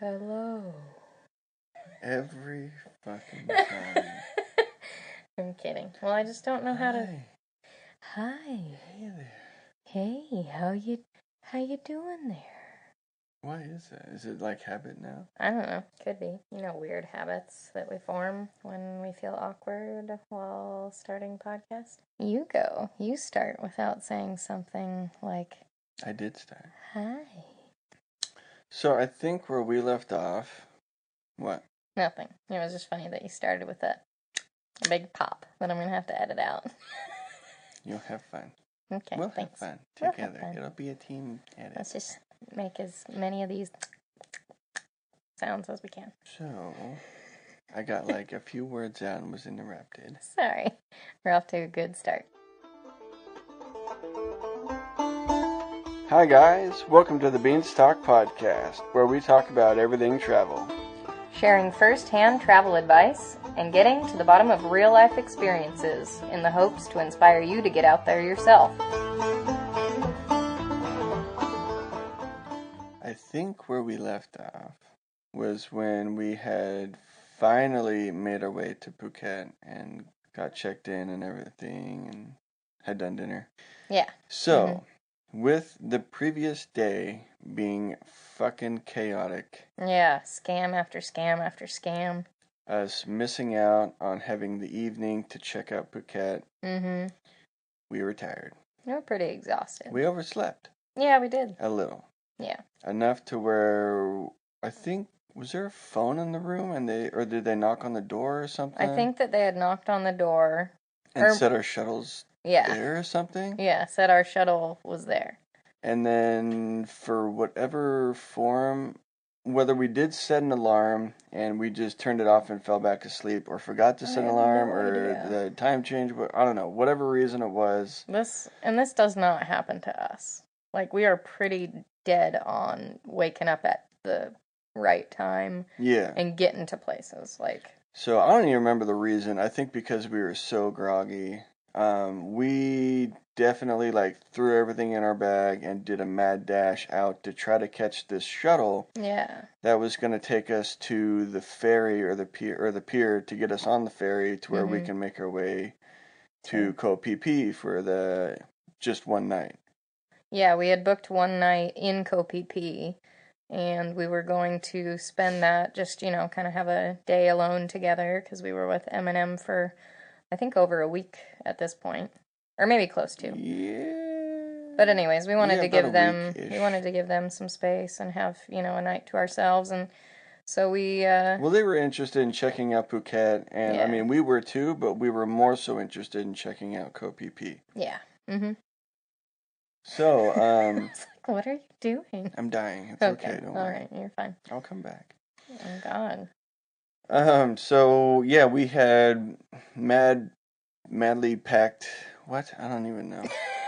Hello. Every fucking time. I'm kidding. Well, I just don't know how to. Hi. Hey there. Hey, how you doing there? Why is that? Is it like habit now? I don't know. Could be. You know, weird habits that we form when we feel awkward while starting podcast. You go. You start without saying something like, I did start. hi. So I think where we left off. What? Nothing. It was just funny that you started with a big pop that I'm going to have to edit out. You'll have fun. Okay, We'll thanks. have fun We'll together. have fun. It'll be a team edit. Let's just make as many of these sounds as we can. So, I got like a few words out and was interrupted. Sorry. We're off to a good start. Hi guys, welcome to the Beanstalk Podcast, where we talk about everything travel. Sharing first-hand travel advice and getting to the bottom of real-life experiences in the hopes to inspire you to get out there yourself. I think where we left off was when we had finally made our way to Phuket and got checked in and everything and had done dinner. Yeah. So, with the previous day being fucking chaotic, Yeah, scam after scam after scam. us missing out on having the evening to check out Phuket, we were tired. We were pretty exhausted. We overslept. Yeah, we did. A little. Yeah. Enough to where, I think, was there a phone in the room or did they knock on the door or something? I think that they had knocked on the door. And said our shuttle's there or something? Yeah, said our shuttle was there. And then for whatever form, whether we did set an alarm and we just turned it off and fell back asleep, or forgot to set an alarm, or the time changed, I don't know, whatever reason it was. This does not happen to us. Like, we are pretty dead on waking up at the right time. Yeah. And getting to places, like. So I don't even remember the reason. I think because we were so groggy. We definitely threw everything in our bag and did a mad dash out to try to catch this shuttle. Yeah. That was going to take us to the ferry or the pier to get us on the ferry to where we can make our way to Koh Phi Phi for just one night. Yeah, we had booked one night in Koh Phi Phi, and we were going to spend that just, kind of have a day alone together because we were with M&amp for, I think, over a week at this point, or maybe close to. Yeah. But anyways, we wanted to give them some space and have, a night to ourselves, and so we... Well, they were interested in checking out Phuket, and I mean, we were too, but we were more so interested in checking out Koh Phi Phi. Yeah. So, it's like, what are you doing? I'm dying. It's okay, don't worry. All right, you're fine. I'll come back. Oh, God. So, yeah, we had madly packed... What? I don't even know.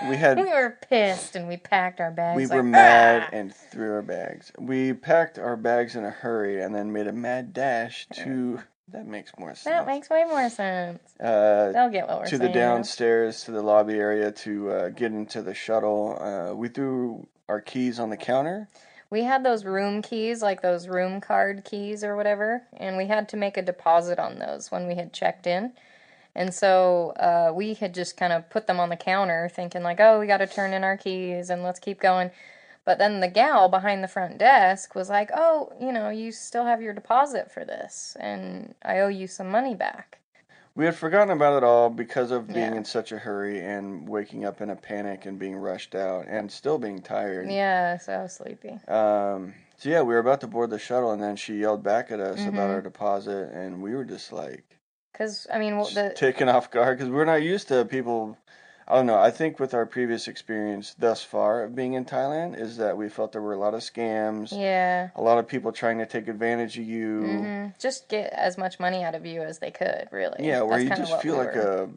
We were pissed and we packed our bags. We were mad and threw our bags. We packed our bags in a hurry and then made a mad dash to... That makes more sense. That makes way more sense. They'll get what we're saying. To the downstairs, to the lobby area to get into the shuttle. We threw our keys on the counter. We had those room keys, like those room card keys or whatever, and we had to make a deposit on those when we had checked in. And so we had just kind of put them on the counter thinking like, oh, we got to turn in our keys and let's keep going. But then the gal behind the front desk was like, oh, you still have your deposit for this and I owe you some money back. We had forgotten about it all because of being in such a hurry and waking up in a panic and being rushed out and still being tired. Yeah, so sleepy. So yeah, we were about to board the shuttle and then she yelled back at us about our deposit and we were just like... Because, I mean... taken off guard, because we're not used to people... I don't know, I think with our previous experience thus far of being in Thailand is that we felt there were a lot of scams. Yeah. A lot of people trying to take advantage of you. Just get as much money out of you as they could, really. Yeah, where you just feel like a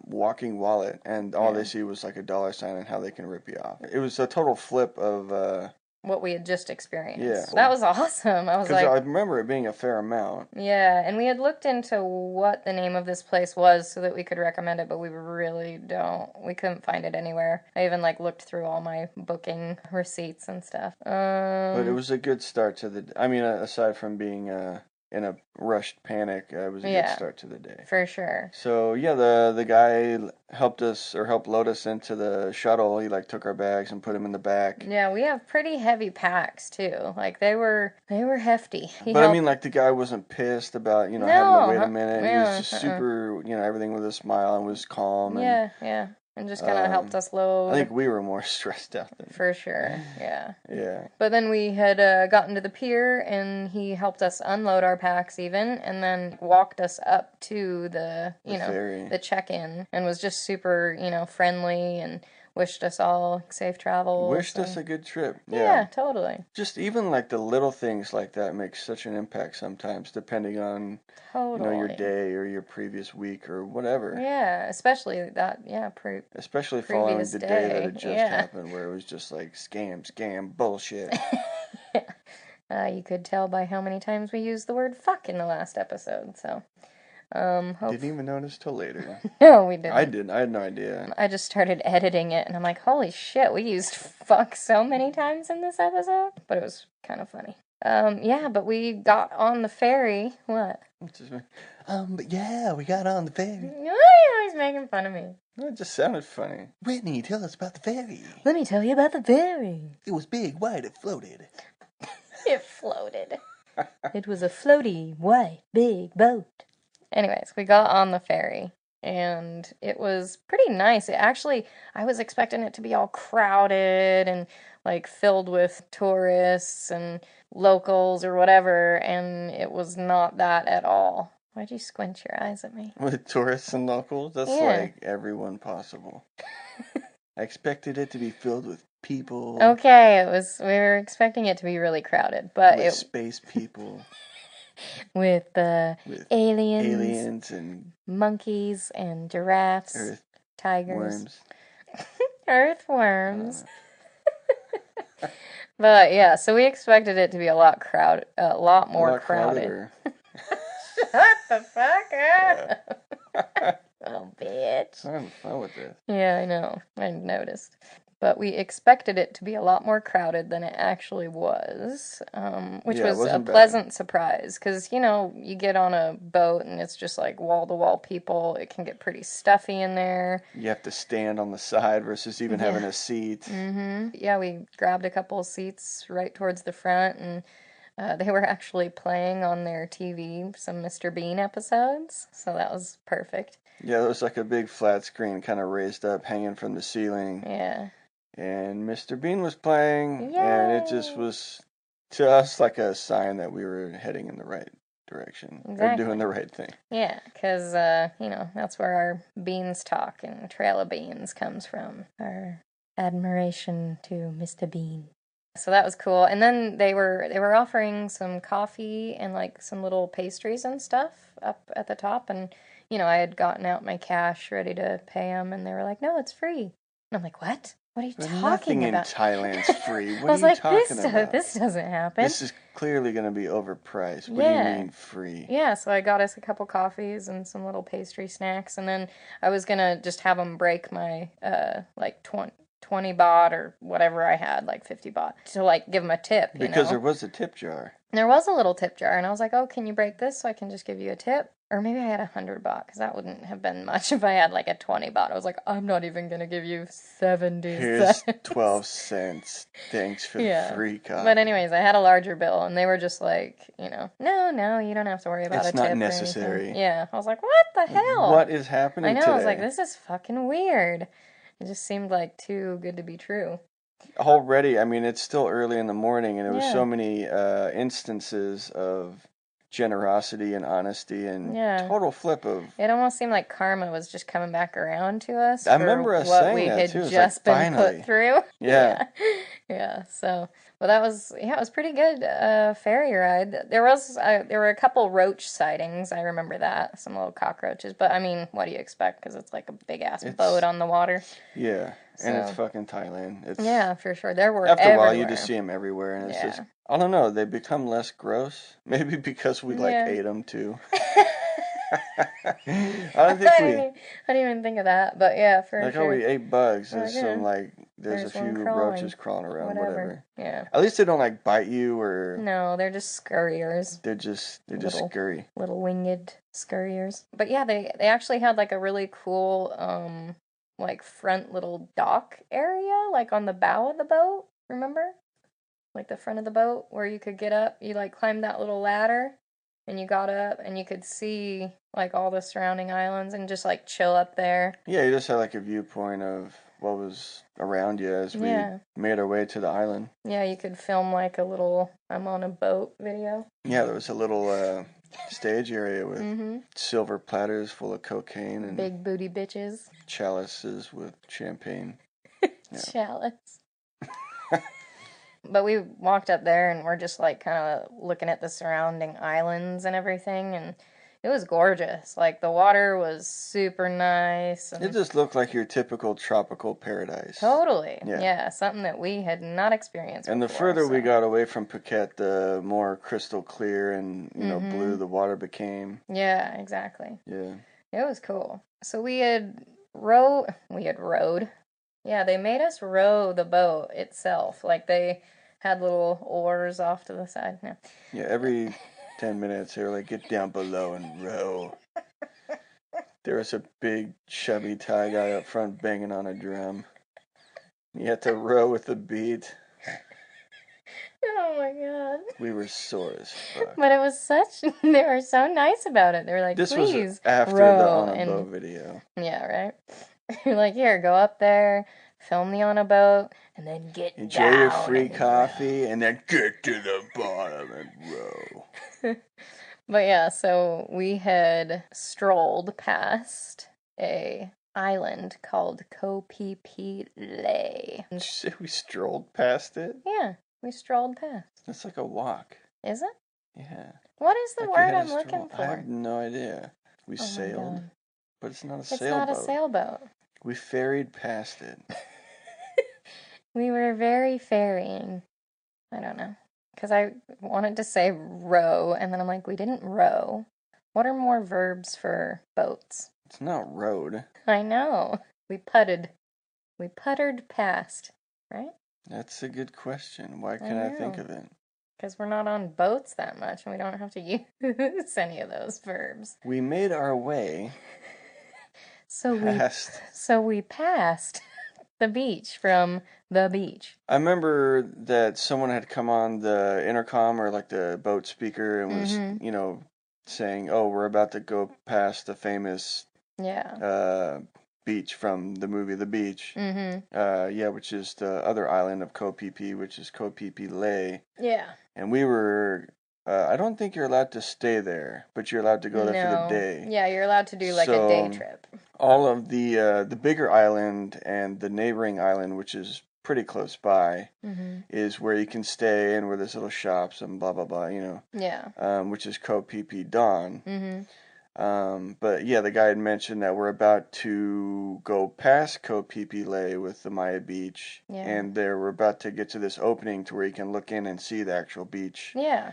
walking wallet, and all they see was like a dollar sign and how they can rip you off. It was a total flip of what we had just experienced. Yeah. That was awesome. I was Because like, I remember it being a fair amount. yeah, and we had looked into what the name of this place was so that we could recommend it, but we we couldn't find it anywhere. I even like looked through all my booking receipts and stuff. But it was a good start to the, I mean, aside from being in a rushed panic, it was a good start to the day. For sure. So yeah, the guy helped load us into the shuttle. He like took our bags and put them in the back. Yeah, we have pretty heavy packs too. Like they were hefty. I mean, like the guy wasn't pissed about having to wait a minute. He was just super, everything with a smile and was calm. Yeah, yeah. And just kind of helped us load. I think we were more stressed out than. For sure, yeah. Yeah. But then we had gotten to the pier, and he helped us unload our packs even, and then walked us up to the ferry. The check-in, and was just super, friendly, and wished us all safe travels. Wished us a good trip. Yeah, totally. Just even like the little things like that make such an impact sometimes, depending on your day or your previous week or whatever. Yeah, especially that. Yeah, especially following the day that it just happened, where it was just like scam, bullshit. You could tell by how many times we used the word fuck in the last episode. So. Didn't even notice till later. No, we didn't. I didn't. I had no idea. I just started editing it, and I'm like, holy shit, we used fuck so many times in this episode. But it was kind of funny. Yeah, but we got on the ferry. What? But yeah, we got on the ferry. He's making fun of me. No, it just sounded funny. Whitney, tell us about the ferry. Let me tell you about the ferry. It was big, white, it floated. It floated. It was a floaty, white, big boat. Anyways, we got on the ferry, and it was pretty nice. I was expecting it to be all crowded and, like, filled with tourists and locals or whatever, and it was not that at all. Why'd you squint your eyes at me? With tourists and locals? That's like everyone possible. I expected it to be filled with people. Okay, we were expecting it to be really crowded, but with space people. With aliens and monkeys and giraffes, tigers, earthworms. But yeah, so we expected it to be a lot more crowded. Shut the fuck up! Oh, bitch. I'm having fun with this. Yeah, I know. I noticed. But we expected it to be a lot more crowded than it actually was, which was a pleasant surprise. Because, you get on a boat and it's just like wall-to-wall people. It can get pretty stuffy in there. You have to stand on the side versus even having a seat. Mm-hmm. Yeah, we grabbed a couple of seats right towards the front, and they were actually playing on their TV some Mr. Bean episodes, so that was perfect. Yeah, there was like a big flat screen kind of raised up, hanging from the ceiling. Yeah. And Mr. Bean was playing, Yay! And it just was, to us, like a sign that we were heading in the right direction. Exactly. Or doing the right thing. Yeah, because, that's where our beans talk and Trail of Beans comes from. Our admiration to Mr. Bean. So that was cool. And then they were offering some coffee and, like, some little pastries and stuff up at the top. And, I had gotten out my cash ready to pay them, and they were like, no, it's free. And I'm like, what? What are you talking nothing about? Nothing in Thailand's free. What I was are you like, talking about? This doesn't happen. This is clearly going to be overpriced. What do you mean free? Yeah, so I got us a couple coffees and some little pastry snacks, and then I was going to just have them break my, 20 baht or whatever I had, like 50 baht, to, like, give them a tip, Because there was a tip jar. There was a little tip jar, and I was like, oh, can you break this so I can just give you a tip? Or maybe I had 100 baht, because that wouldn't have been much if I had, like, a 20 baht. I was like, I'm not even going to give you 70 Here's cents. 12 cents. Thanks for the free coffee. But anyways, I had a larger bill, and they were just like, no, you don't have to worry about a tip. It's not necessary. Yeah. I was like, what the hell? What is happening today? I know, I was like, this is fucking weird. It just seemed like too good to be true. Already, I mean, it's still early in the morning, and there was so many instances of generosity and honesty and total flip of... It almost seemed like karma was just coming back around to us. I remember us saying that, too. What we had just been put through. Yeah. Yeah, so, well, it was pretty good, ferry ride. There were a couple roach sightings, I remember that, some little cockroaches, but I mean, what do you expect? Because it's like a big ass boat It's on the water. yeah, and it's So, fucking Thailand. It's yeah, for sure. There were after a while you just everywhere. see them everywhere, and it's just Yeah. I don't know. They become less gross. Maybe because we like Yeah. ate them too. I I don't think didn't we even, I didn't even think of that, but yeah, for like how sure. we ate bugs. Like, There's yeah, some like there's a there's one few crawling. roaches crawling around, Whatever. whatever. Yeah. At least they don't like bite you or No, they're just scurriers. they're just Little scurry. little winged scurriers. But yeah, they actually had like a really cool like front little dock area like on the bow of the boat, remember? Like the front of the boat where you could get up, you like climbed that little ladder and you got up and you could see like all the surrounding islands and just like chill up there. Yeah, you just had like a viewpoint of what was around you as we Yeah. made our way to the island. Yeah, you could film like a little I'm on a boat video. Yeah, there was a little stage area with Mm-hmm. silver platters full of cocaine and Big booty bitches. chalices with champagne. Yeah. Chalice. But we walked up there and we're just like kind of looking at the surrounding islands and everything, and it was gorgeous. Like the water was super nice It and just looked like your typical tropical paradise. totally, Yeah. yeah, something that we had not experienced And the before. further we So, got away from Phuket, the more crystal clear and, blue the water became. yeah, exactly. Yeah. It was cool. So we had rowed. Yeah, they made us row the boat itself. Like they had little oars off to the side. No. Yeah, every 10 minutes they were like, get down below and row. There was a big, chubby Thai guy up front banging on a drum. You had to row with the beat. Oh my god. We were sore as fuck. But it was they were so nice about it. They were like, This was please after row. the on a And boat video. yeah, right? You're like, here, go up there, film me on a boat, and then get Enjoy down your free and coffee, and then get to the bottom and row. row. But yeah, so we had strolled past a island called Koh Phi Phi. Did you say we strolled past it? Yeah, we strolled past. That's like a walk. Is it? Yeah. What is the Like word I'm looking I for? have no idea. We Oh my sailed, God. but it's not a It's sailboat. not a sailboat. We ferried past it. We were very ferrying. I don't know. Because I wanted to say row, and then I'm like, we didn't row. What are more verbs for boats? It's not rowed. I know. We putted. We puttered past, right? That's a good question. Why can't I think of it? Because we're not on boats that much, and we don't have to use any of those verbs. We made our way past. So we passed the beach from the beach. I remember that someone had come on the intercom or like the boat speaker and was, saying, "Oh, we're about to go past the famous beach from the movie The Beach." Which is the other island of Koh Phi Phi, which is Koh Phi Phi Lay. Yeah. And we were. I don't think you're allowed to stay there, but you're allowed to go there for the day. Yeah, you're allowed to do like a day trip. All of the bigger island and the neighboring island, which is pretty close by, is where you can stay and where there's little shops and blah blah blah, Yeah. which is Koh Phi Phi Don. But yeah, the guy had mentioned that we're about to go past Koh Phi Phi Lay with the Maya Beach, and we're about to get to this opening to where you can look in and see the actual beach. Yeah.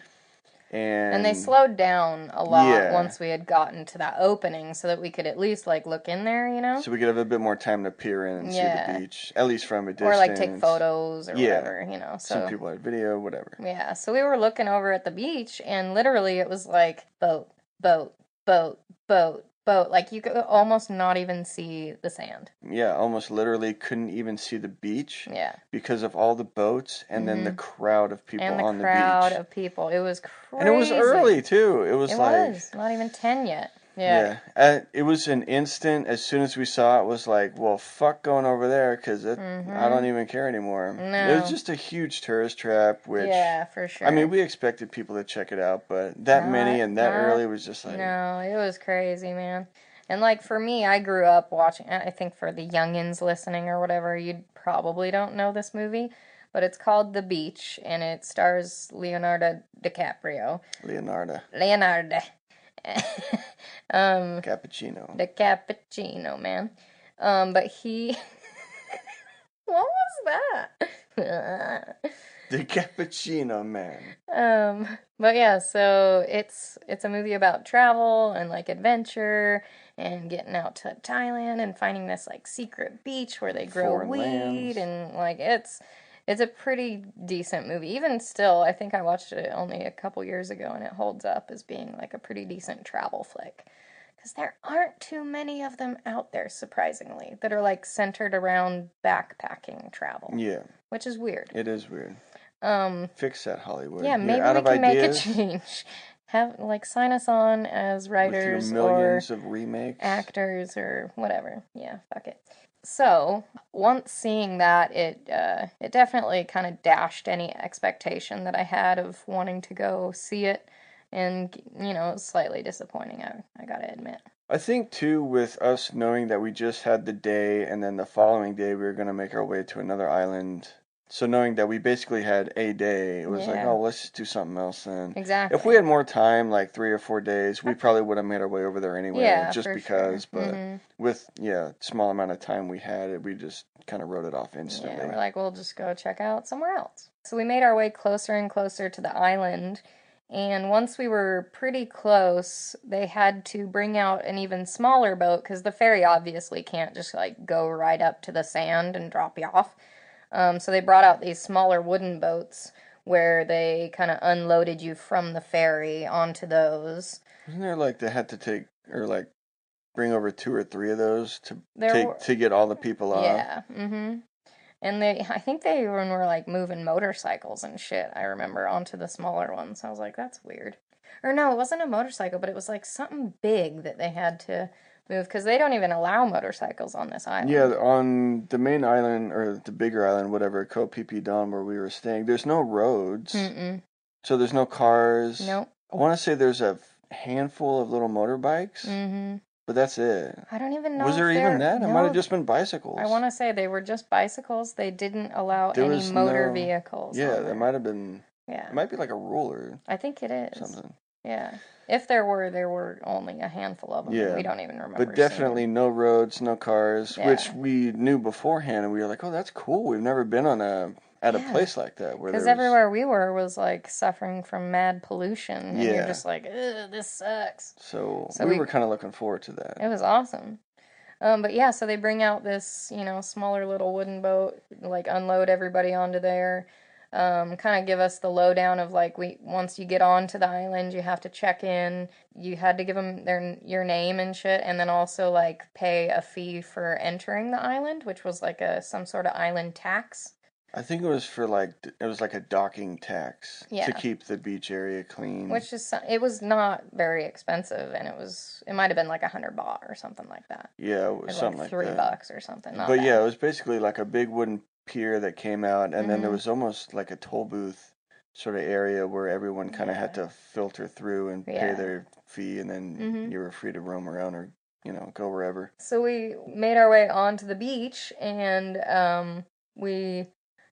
And they slowed down a lot once we had gotten to that opening so that we could at least like look in there. So we could have a bit more time to peer in and see the beach, at least from a distance. Or like take photos or whatever, So some people had video, whatever. Yeah, so we were looking over at the beach and literally it was like boat, boat, boat, boat, boat. Like you could almost not even see the sand. Yeah, almost literally couldn't even see the beach. Yeah. Because of all the boats and then the crowd of people on the beach. And the crowd of people. It was crazy. And it was early too. It was not even 10 yet. Yeah. It was an instant. As soon as we saw it, was like, well, fuck going over there because I don't even care anymore. No. It was just a huge tourist trap, which... Yeah, for sure. I mean, we expected people to check it out, but that many and that early was just like... No, it was crazy, man. And like for me, I grew up watching... I think for the youngins listening or whatever, you probably don't know this movie. but it's called The Beach, and it stars Leonardo DiCaprio. Leonardo. Cappuccino. The cappuccino, man. But he... What was that? The Cappuccino Man. But yeah, so it's a movie about travel and like adventure and getting out to Thailand and finding this like secret beach where they grow Foreign weed lands. and like it's a pretty decent movie. Even still, I think I watched it only a couple years ago and it holds up as being like a pretty decent travel flick. Because there aren't too many of them out there, surprisingly, that are like centered around backpacking travel. Yeah. Which is weird. It is weird. Fix that, Hollywood. Yeah, maybe we can make a change. Have like sign us on as writers with your millions or of remakes, actors or whatever. Yeah, fuck it. So once seeing that, it definitely kind of dashed any expectation that I had of wanting to go see it, and you know, it was slightly disappointing. I gotta admit. I think too, with us knowing that we just had the day, and then the following day we were gonna make our way to another island. So knowing that we basically had a day, it was like, oh, let's just do something else then. Exactly. If we had more time, like 3 or 4 days, we probably would have made our way over there anyway, just because. Sure. But with small amount of time we had, we just kind of wrote it off instantly. Yeah, we're like, we'll just go check out somewhere else. So we made our way closer and closer to the island, and once we were pretty close, they had to bring out an even smaller boat because the ferry obviously can't just like go right up to the sand and drop you off. So they brought out these smaller wooden boats where they kind of unloaded you from the ferry onto those. Wasn't there like they had to take or like bring over 2 or 3 of those to get all the people off? Yeah. And I think they even were like moving motorcycles and shit, I remember, onto the smaller ones. I was like, that's weird. Or no, it wasn't a motorcycle, but it was like something big that they had to move because they don't even allow motorcycles on this island. Yeah, on the main island or the bigger island, whatever, Koh Phi Phi where we were staying, there's no roads. So there's no cars. Nope. I want to say there's a handful of little motorbikes. But that's it. I don't even know. Was there even that? It might have just been bicycles. I want to say they were just bicycles. They didn't allow any motor vehicles. Yeah, there might have been. Yeah. It might be like a rule. I think it is. Something. Yeah. If there were only a handful of them. Yeah. We don't even remember. But definitely no roads, no cars, which we knew beforehand, and we were like, oh, that's cool. We've never been on a place like that. Because everywhere we were was like suffering from mad pollution. And you're just like, ugh, this sucks. So we were kind of looking forward to that. It was awesome. But yeah, so they bring out this, smaller little wooden boat, like unload everybody onto there. Kind of give us the lowdown of like, once you get onto the island, you have to check in. You had to give them your name and shit, and then also like pay a fee for entering the island, which was like some sort of island tax. I think it was like a docking tax to keep the beach area clean. Which is, it was not very expensive, and it might have been like 100 baht or something like that. Yeah, it was something like $3 or something. But bad. Yeah, it was basically like a big wooden pier that came out, and then there was almost like a toll booth sort of area where everyone kind of had to filter through and pay their fee, and then you were free to roam around or go wherever. So we made our way onto the beach, and we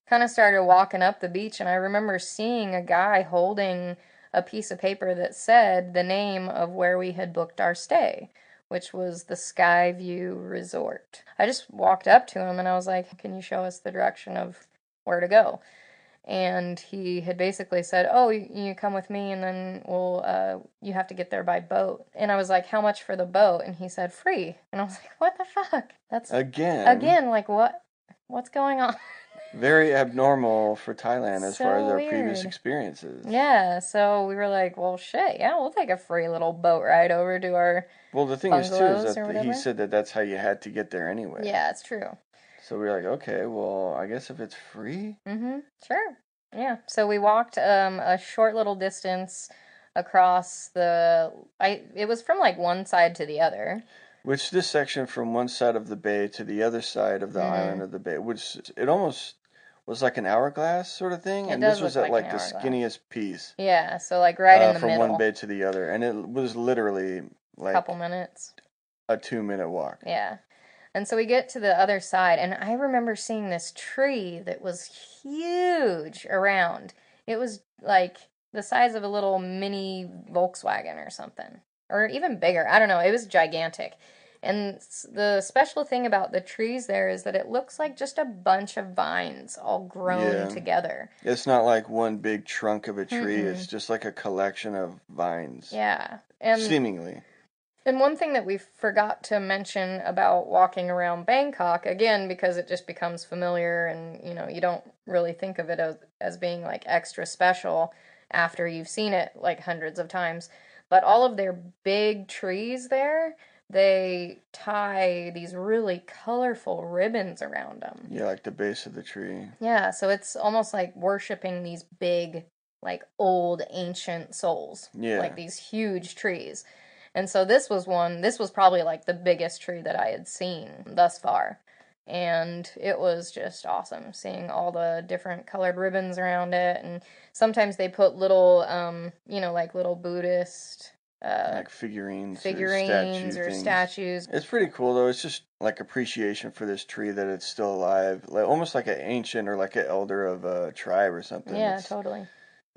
kind of started walking up the beach, and I remember seeing a guy holding a piece of paper that said the name of where we had booked our stay, which was the Skyview Resort. I just walked up to him and I was like, can you show us the direction of where to go? And he had basically said, oh, you come with me and then you have to get there by boat. And I was like, how much for the boat? And he said, free. And I was like, what the fuck? That's Again, like what's going on? Very abnormal for Thailand as far as our previous experiences. Yeah, so we were like, well, shit, yeah, we'll take a free little boat ride over to our Well, the thing is, too, is that he said that that's how you had to get there anyway. Yeah, it's true. So we were like, okay, well, I guess if it's free? Sure. Yeah, so we walked a short little distance across it was from like one side to the other. Which this section from one side of the bay to the other side of the island of the bay, which it almost was like an hourglass sort of thing, and this was at like the skinniest piece. Yeah, so like right in the from middle. From one bay to the other, and it was literally like a couple minutes. A 2-minute walk. Yeah. And so we get to the other side, and I remember seeing this tree that was huge around. It was like the size of a little mini Volkswagen or something, or even bigger. I don't know. It was gigantic. And the special thing about the trees there is that it looks like just a bunch of vines all grown Yeah. together. It's not like one big trunk of a tree. It's Mm-mm. just like a collection of vines, Yeah. seemingly. And one thing that we forgot to mention about walking around Bangkok, again, because it just becomes familiar and, you don't really think of it as being like extra special after you've seen it like hundreds of times. But all of their big trees there, they tie these really colorful ribbons around them. Yeah, like the base of the tree. Yeah, so it's almost like worshiping these big, like old ancient souls, like Yeah. these huge trees. And so this was probably like the biggest tree that I had seen thus far. And it was just awesome seeing all the different colored ribbons around it. And sometimes they put little, like little Buddhist uh, Like figurines or figurines statue or things. statues. It's pretty cool though. It's just like appreciation for this tree that it's still alive, like almost like an ancient or like an elder of a tribe or something. Yeah, totally.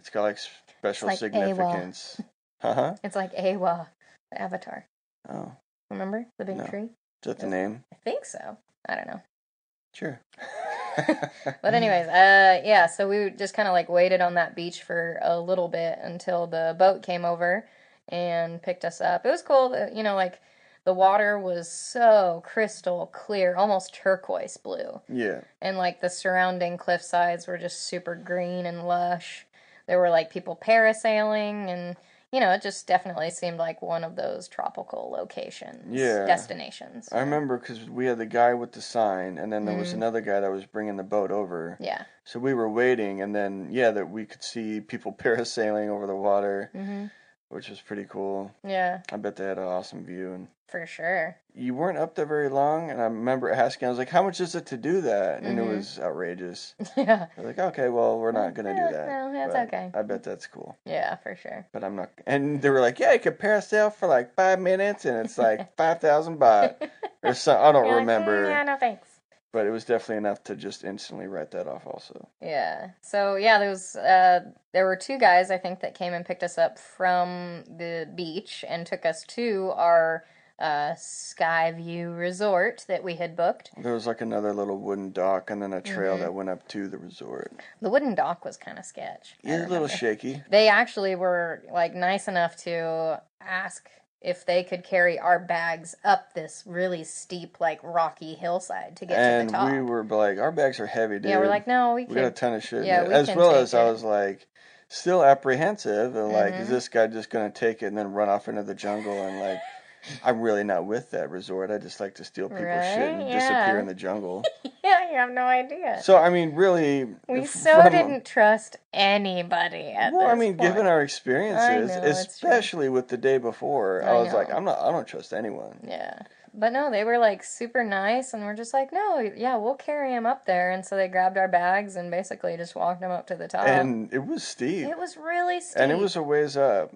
It's got like It's special like Awa. significance. Huh? It's like Awa, the Avatar. Oh, Remember the big no. tree? Is that the Yes. name? I think so. I don't know. Sure. But anyways, yeah, so we just kind of like waited on that beach for a little bit until the boat came over and picked us up. It was cool that, like the water was so crystal clear, almost turquoise blue. Yeah. And like the surrounding cliff sides were just super green and lush. There were like people parasailing and it just definitely seemed like one of those tropical locations, Yeah. destinations. I remember because we had the guy with the sign, and then there was Mm, another guy that was bringing the boat over. yeah. So we were waiting, and then, yeah, that we could see people parasailing over the water, Mhm. which was pretty cool. Yeah, I bet they had an awesome view. And for sure. you weren't up there very long, and I remember asking, I was like, how much is it to do that? And it Mhm. was outrageous. Yeah. I was like, okay, well, we're not going to do that. No, that's But okay. I bet that's cool. Yeah, for sure. But I'm not. And they were like, yeah, you could parasail for like 5 minutes, and it's like 5,000 baht. Or so, I don't You're like, remember. yeah, no thanks. But it was definitely enough to just instantly write that off also. Yeah. So yeah, there were two guys I think that came and picked us up from the beach and took us to our Skyview resort that we had booked. There was like another little wooden dock and then a trail Hmm. that went up to the resort. The wooden dock was kind of sketch. I Yeah, a little remember. shaky. They actually were like nice enough to ask if they could carry our bags up this really steep, like rocky hillside to get to And the top. we were like, our bags are heavy, dude. Yeah, we're like, no, we We got a can. ton of shit. Yeah, in it. we As can well take as I it. was like, still apprehensive and like, is Mhm. this guy just gonna take it and then run off into the jungle and like, I'm really not with that resort. I just like to steal people's shit Right? and disappear in Yeah. the jungle. Yeah, you have no idea. So I mean, really, We if- so from didn't trust anybody at well, I this mean, point. given our I experiences, know, it's true. especially with the day before, I I was like, know. I don't trust anyone. Yeah. But no, they were like super nice, and we're just like, no, yeah, we'll carry him up there. And so they grabbed our bags and basically just walked him up to the top. And it was steep, It was really steep. and it was a ways up.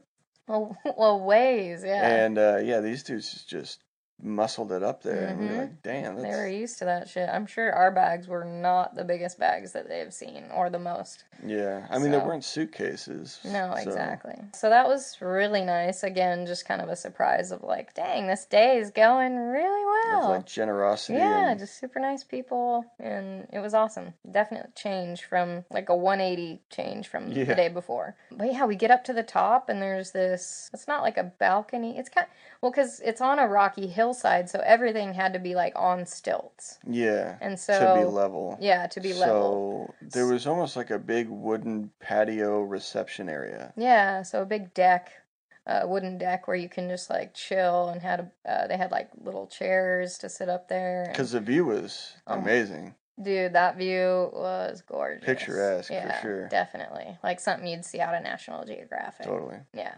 Well, ways, yeah. And yeah, these dudes just muscled it up there, and we were Mhm. like, damn, They were that's used to that shit. I'm sure our bags were not the biggest bags that they've seen, or the most. yeah. I mean, they So. weren't suitcases. No, so- exactly. So that was really nice. Again, just kind of a surprise of like, dang, this day is going really With well. like generosity. Yeah, And, just super nice people, and it was awesome. Definite change from like a 180 change from Yeah. the day before. But yeah, we get up to the top, and there's this. It's not like a balcony. It's kind well, because it's on a rocky hillside, so everything had to be like on stilts, yeah. and so To be level. yeah, to be level. So there was almost like a big wooden patio reception area. Yeah, so a big deck, wooden deck where you can just like chill and they had like little chairs to sit up there. Because the view was Oh. amazing. Dude, that view was gorgeous. Picturesque, for Yeah, sure. definitely. Like something you'd see out of National Geographic. Totally. Yeah.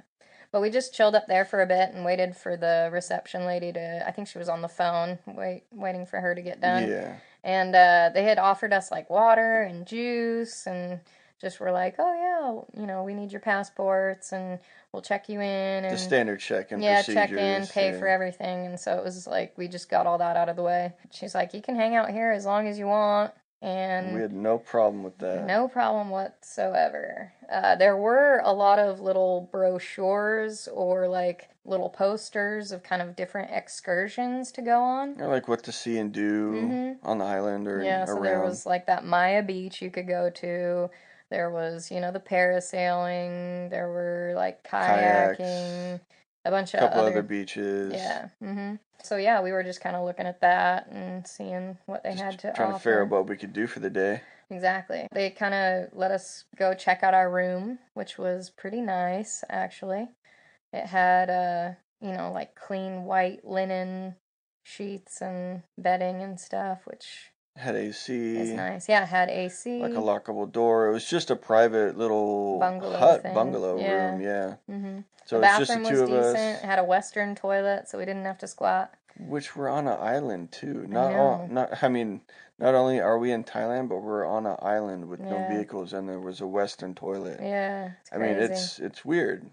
But we just chilled up there for a bit and waited for the reception lady I think she was on the phone, waiting for her to get done. Yeah. And they had offered us like water and juice and just were like, oh yeah, we need your passports and we'll check you in and The standard check-in yeah, procedures. check in, pay yeah. for everything. And so it was like we just got all that out of the way. She's like, you can hang out here as long as you want. And we had no problem with that. no problem whatsoever. There were a lot of little brochures or like little posters of kind of different excursions to go on. Or like what to see and do on the island or Yeah, so there around. was like that Maya Beach you could go to. There was, the parasailing. There were like Kayaks, kayaking, a bunch a of couple other other, beaches. yeah. So yeah, we were just kind of looking at that and seeing what they had Just to trying to figure out offer. what we could do for the day. Exactly. They kind of let us go check out our room, which was pretty nice, actually. It had, like clean white linen sheets and bedding and stuff, which Had is AC, nice. Yeah, it had like a AC, lockable door. It was just a private little bungalow thing. bungalow room, Yeah. yeah. The So it's just the bathroom was two of decent. It us, had a Western toilet, so we didn't have to squat. which we're on an island too. I know. I mean, not only are we in Thailand, but we're on an island with no Yeah. vehicles, and there was a Western toilet. Yeah, it's I mean, crazy. it's weird.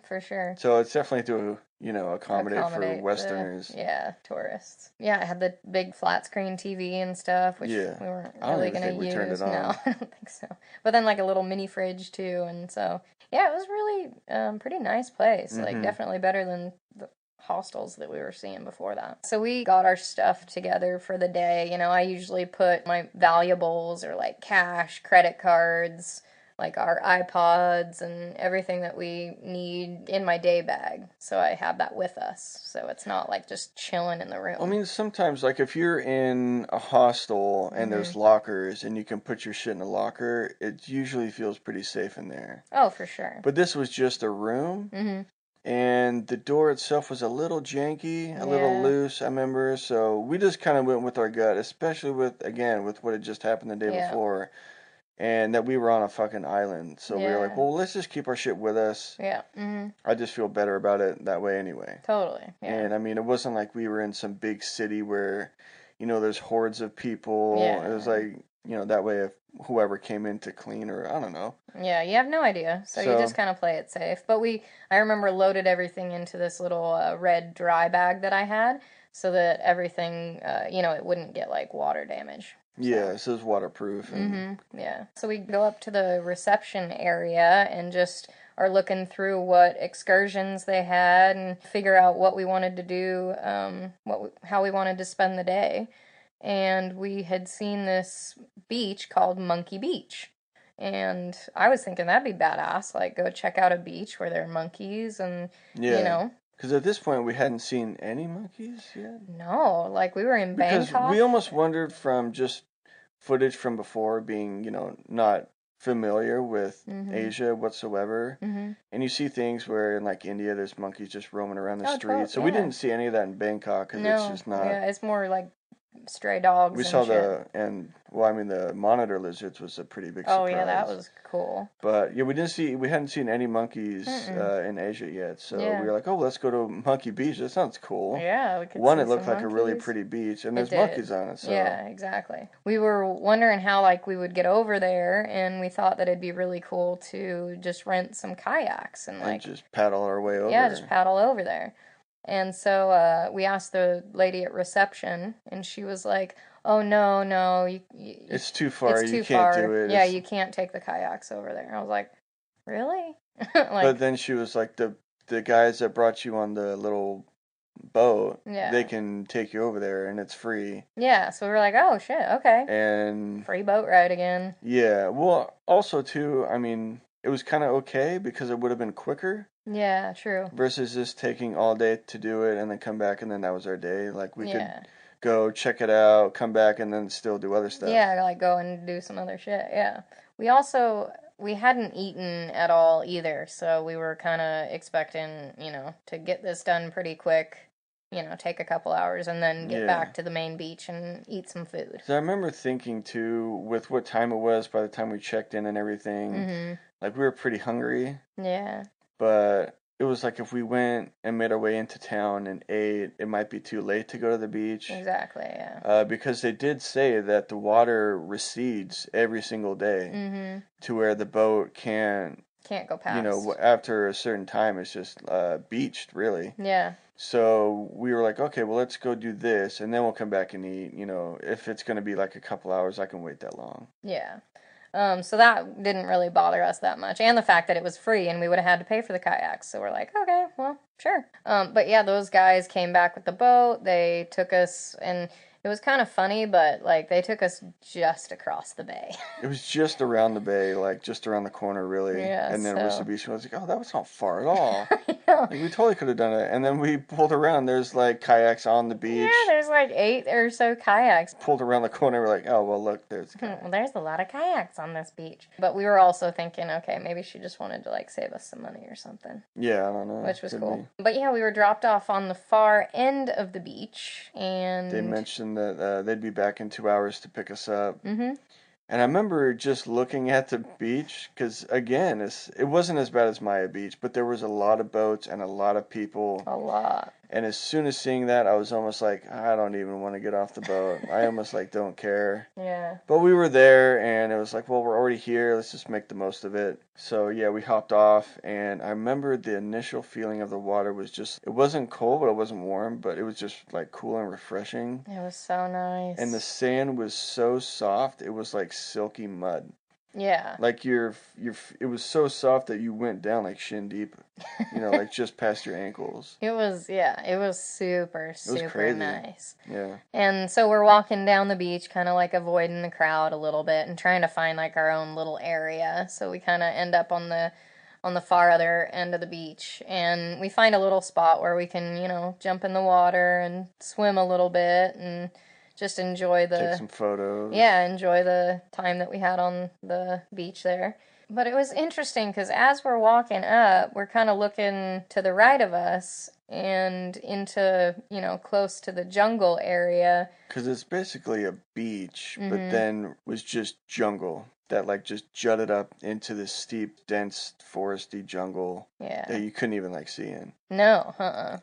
For sure. So it's definitely to accommodate for Accommodate the Westerners. tourists. Yeah, it had the big flat screen TV and stuff, which Yeah, we weren't I don't really even gonna think we turned it use. No, on. I don't think so. But then like a little mini fridge too, and so yeah, it was really pretty nice place. Like definitely better than the hostels that we were seeing before that. So we got our stuff together for the day. I usually put my valuables or like cash, credit cards, like our iPods and everything that we need in my day bag. So I have that with us. So it's not like just chilling in the room. I mean, sometimes, like, if you're in a hostel and there's lockers and you can put your shit in a locker, it usually feels pretty safe in there. Oh, for sure. But this was just a room, and the door itself was a little janky, a little loose, I remember. So we just kind of went with our gut, especially with what had just happened the day before, and that we were on a fucking island. So we were like, well, let's just keep our shit with us. Yeah. I just feel better about it that way anyway. Totally. Yeah. And I mean, it wasn't like we were in some big city where, there's hordes of people. Yeah. It was like, that way if whoever came in to clean or I don't know. Yeah, you have no idea. So you just kind of play it safe. But I remember loaded everything into this little red dry bag that I had so that everything, it wouldn't get like water damage. Yeah, so it's waterproof. And... Yeah. So we go up to the reception area and just are looking through what excursions they had and figure out what we wanted to do, how we wanted to spend the day. And we had seen this beach called Monkey Beach. And I was thinking that'd be badass, like go check out a beach where there are monkeys and, Because at this point we hadn't seen any monkeys yet. No, like we were in Because Bangkok. we almost wondered from just footage from before being, not familiar with Asia whatsoever. And you see things where in like India there's monkeys just roaming around the streets. So we didn't see any of that in Bangkok because it's just not. Yeah, it's more like stray dogs. We and saw shit. the monitor lizards was a pretty big surprise. Oh yeah, that was cool. But yeah, we hadn't seen any monkeys in Asia yet, so we were like, oh, let's go to Monkey Beach. That sounds cool. Yeah, we could. One, see it looked some like a really pretty beach, and there's monkeys on it. So yeah, exactly. We were wondering how like we would get over there, and we thought that it'd be really cool to just rent some kayaks and like just paddle our way over. Yeah, just paddle over there. And so we asked the lady at reception, and she was like, "Oh no, it's too far. It's too you can't far. do it. Yeah, you can't take the kayaks over there." I was like, "Really?" But then she was like, "The guys that brought you on the little boat, they can take you over there, and it's free." Yeah, so we were like, "Oh shit, okay." And free boat ride again. Yeah, well, also too, I mean, it was kind of okay because it would have been quicker. Yeah, true. Versus just taking all day to do it and then come back and then that was our day. Like we could go check it out, come back and then still do other stuff. Yeah, like go and do some other shit. Yeah. We hadn't eaten at all either, so we were kind of expecting, to get this done pretty quick. Take a couple hours and then get back to the main beach and eat some food. So I remember thinking too, with what time it was by the time we checked in and everything, like we were pretty hungry. Yeah. But it was like if we went and made our way into town and ate, it might be too late to go to the beach. Exactly, yeah. Because they did say that the water recedes every single day to where the boat can't Can't go you know, past. after a certain time, it's just beached, really. Yeah. So we were like, okay, well, let's go do this, and then we'll come back and eat. You know, if it's going to be like a couple hours, I can wait that long. Yeah. So that didn't really bother us that much, and the fact that it was free and we would have had to pay for the kayaks. So we're like, okay, well, sure. But yeah, those guys came back with the boat. They took us, and it was kind of funny, but like they took us just across the bay. It was just around the bay, like just around the corner, really. Yeah, And then was the so beach. And I was like, oh, that was not far at all. I know. Like we totally could have done it. And then we pulled around. There's like kayaks on the Yeah, beach. there's like 8 or so kayaks. Pulled around the corner. We're like, oh well, look, there's a Well, kayak. there's a lot of kayaks on this beach. But we were also thinking, okay, maybe she just wanted to like save us some money or something, Yeah, I don't know. which was Could cool. be. But yeah, we were dropped off on the far end of the beach, They and mentioned that they'd be back in 2 hours to pick us up. mm-hmm. And I remember just looking at the beach because again, it wasn't as bad as Maya Beach, but there was a lot of boats and a lot of people. A lot. And as soon as seeing that, I was almost like, I don't even want to get off the boat. I almost like don't care. Yeah. But we were there, and it was like, well, we're already here. Let's just make the most of it. So yeah, we hopped off, and I remember the initial feeling of the water was just, it wasn't cold, but it wasn't warm, but it was just like cool and refreshing. It was so nice. And the sand was so soft, it was like silky mud. Yeah. Like it was so soft that you went down like shin deep, you know, like just past your ankles. It was, yeah, it was super, super crazy. nice. Yeah. And so we're walking down the beach, kind of like avoiding the crowd a little bit and trying to find like our own little area. So we kind of end up on the far other end of the beach, and we find a little spot where we can, jump in the water and swim a little bit and just enjoy Take some photos. enjoy the time that we had on the beach there. But it was interesting because as we're walking up, we're kind of looking to the right of us and into, close to the jungle area. Because it's basically a beach, Mm-hmm. but then was just jungle that like just jutted up into this steep, dense, foresty jungle that you couldn't even like see in. No,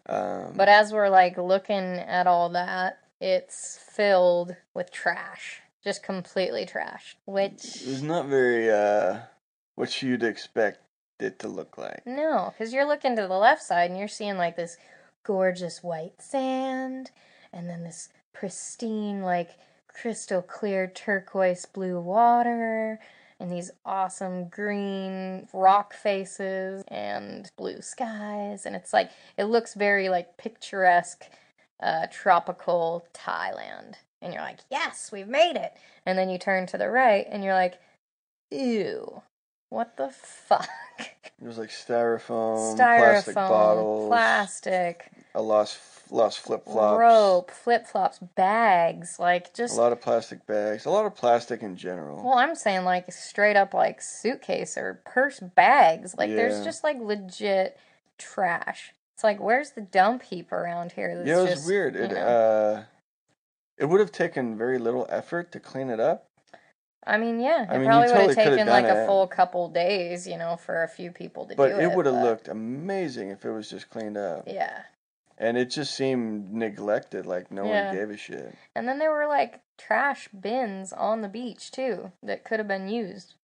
But as we're like looking at all that, it's filled with trash. Just completely trashed. Which it was not very what you'd expect it to look like. No, because you're looking to the left side and you're seeing like this gorgeous white sand and then this pristine, like crystal clear turquoise blue water and these awesome green rock faces and blue skies. And it's like, it looks very like picturesque, tropical Thailand. And you're like, yes, we've made it. And then you turn to the right and you're like, ew. What the fuck? It was like styrofoam, plastic bottles, plastic, lost flip-flops, rope, flip-flops, bags, like just a lot of plastic bags, a lot of plastic in general. Well, I'm saying like straight up like suitcase or purse bags. Like there's just like legit trash. It's like, where's the dump heap around here? That's it was just, weird. It would have taken very little effort to clean it up. I mean, yeah, I mean, probably you would have totally could've taken like done a it. full couple days, for a few people to do But it. it would have looked amazing if it was just cleaned up. Yeah. And it just seemed neglected, like no one gave a shit. And then there were like trash bins on the beach too that could have been used.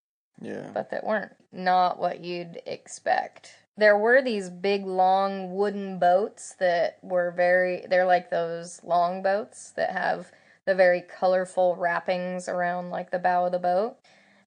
Yeah. But that weren't. Not what you'd expect. There were these big long wooden boats that were they're like those long boats that have the very colorful wrappings around like the bow of the boat.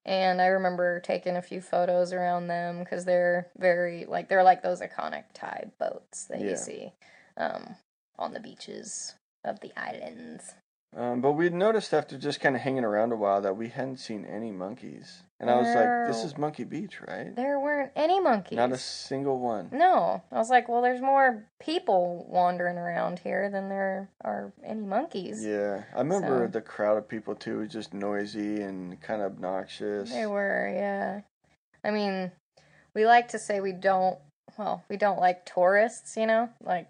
And I remember taking a few photos around them because they're they're like those iconic Thai boats that you see on the beaches of the islands. But we'd noticed after just kind of hanging around a while that we hadn't seen any monkeys. And I was like, this is Monkey Beach, right? There weren't any monkeys. Not a single one. No. I was like, well, there's more people wandering around here than there are any monkeys. Yeah. I remember the crowd of people, too, was just noisy and kind of obnoxious. They were, yeah. I mean, we like to say we don't like tourists, like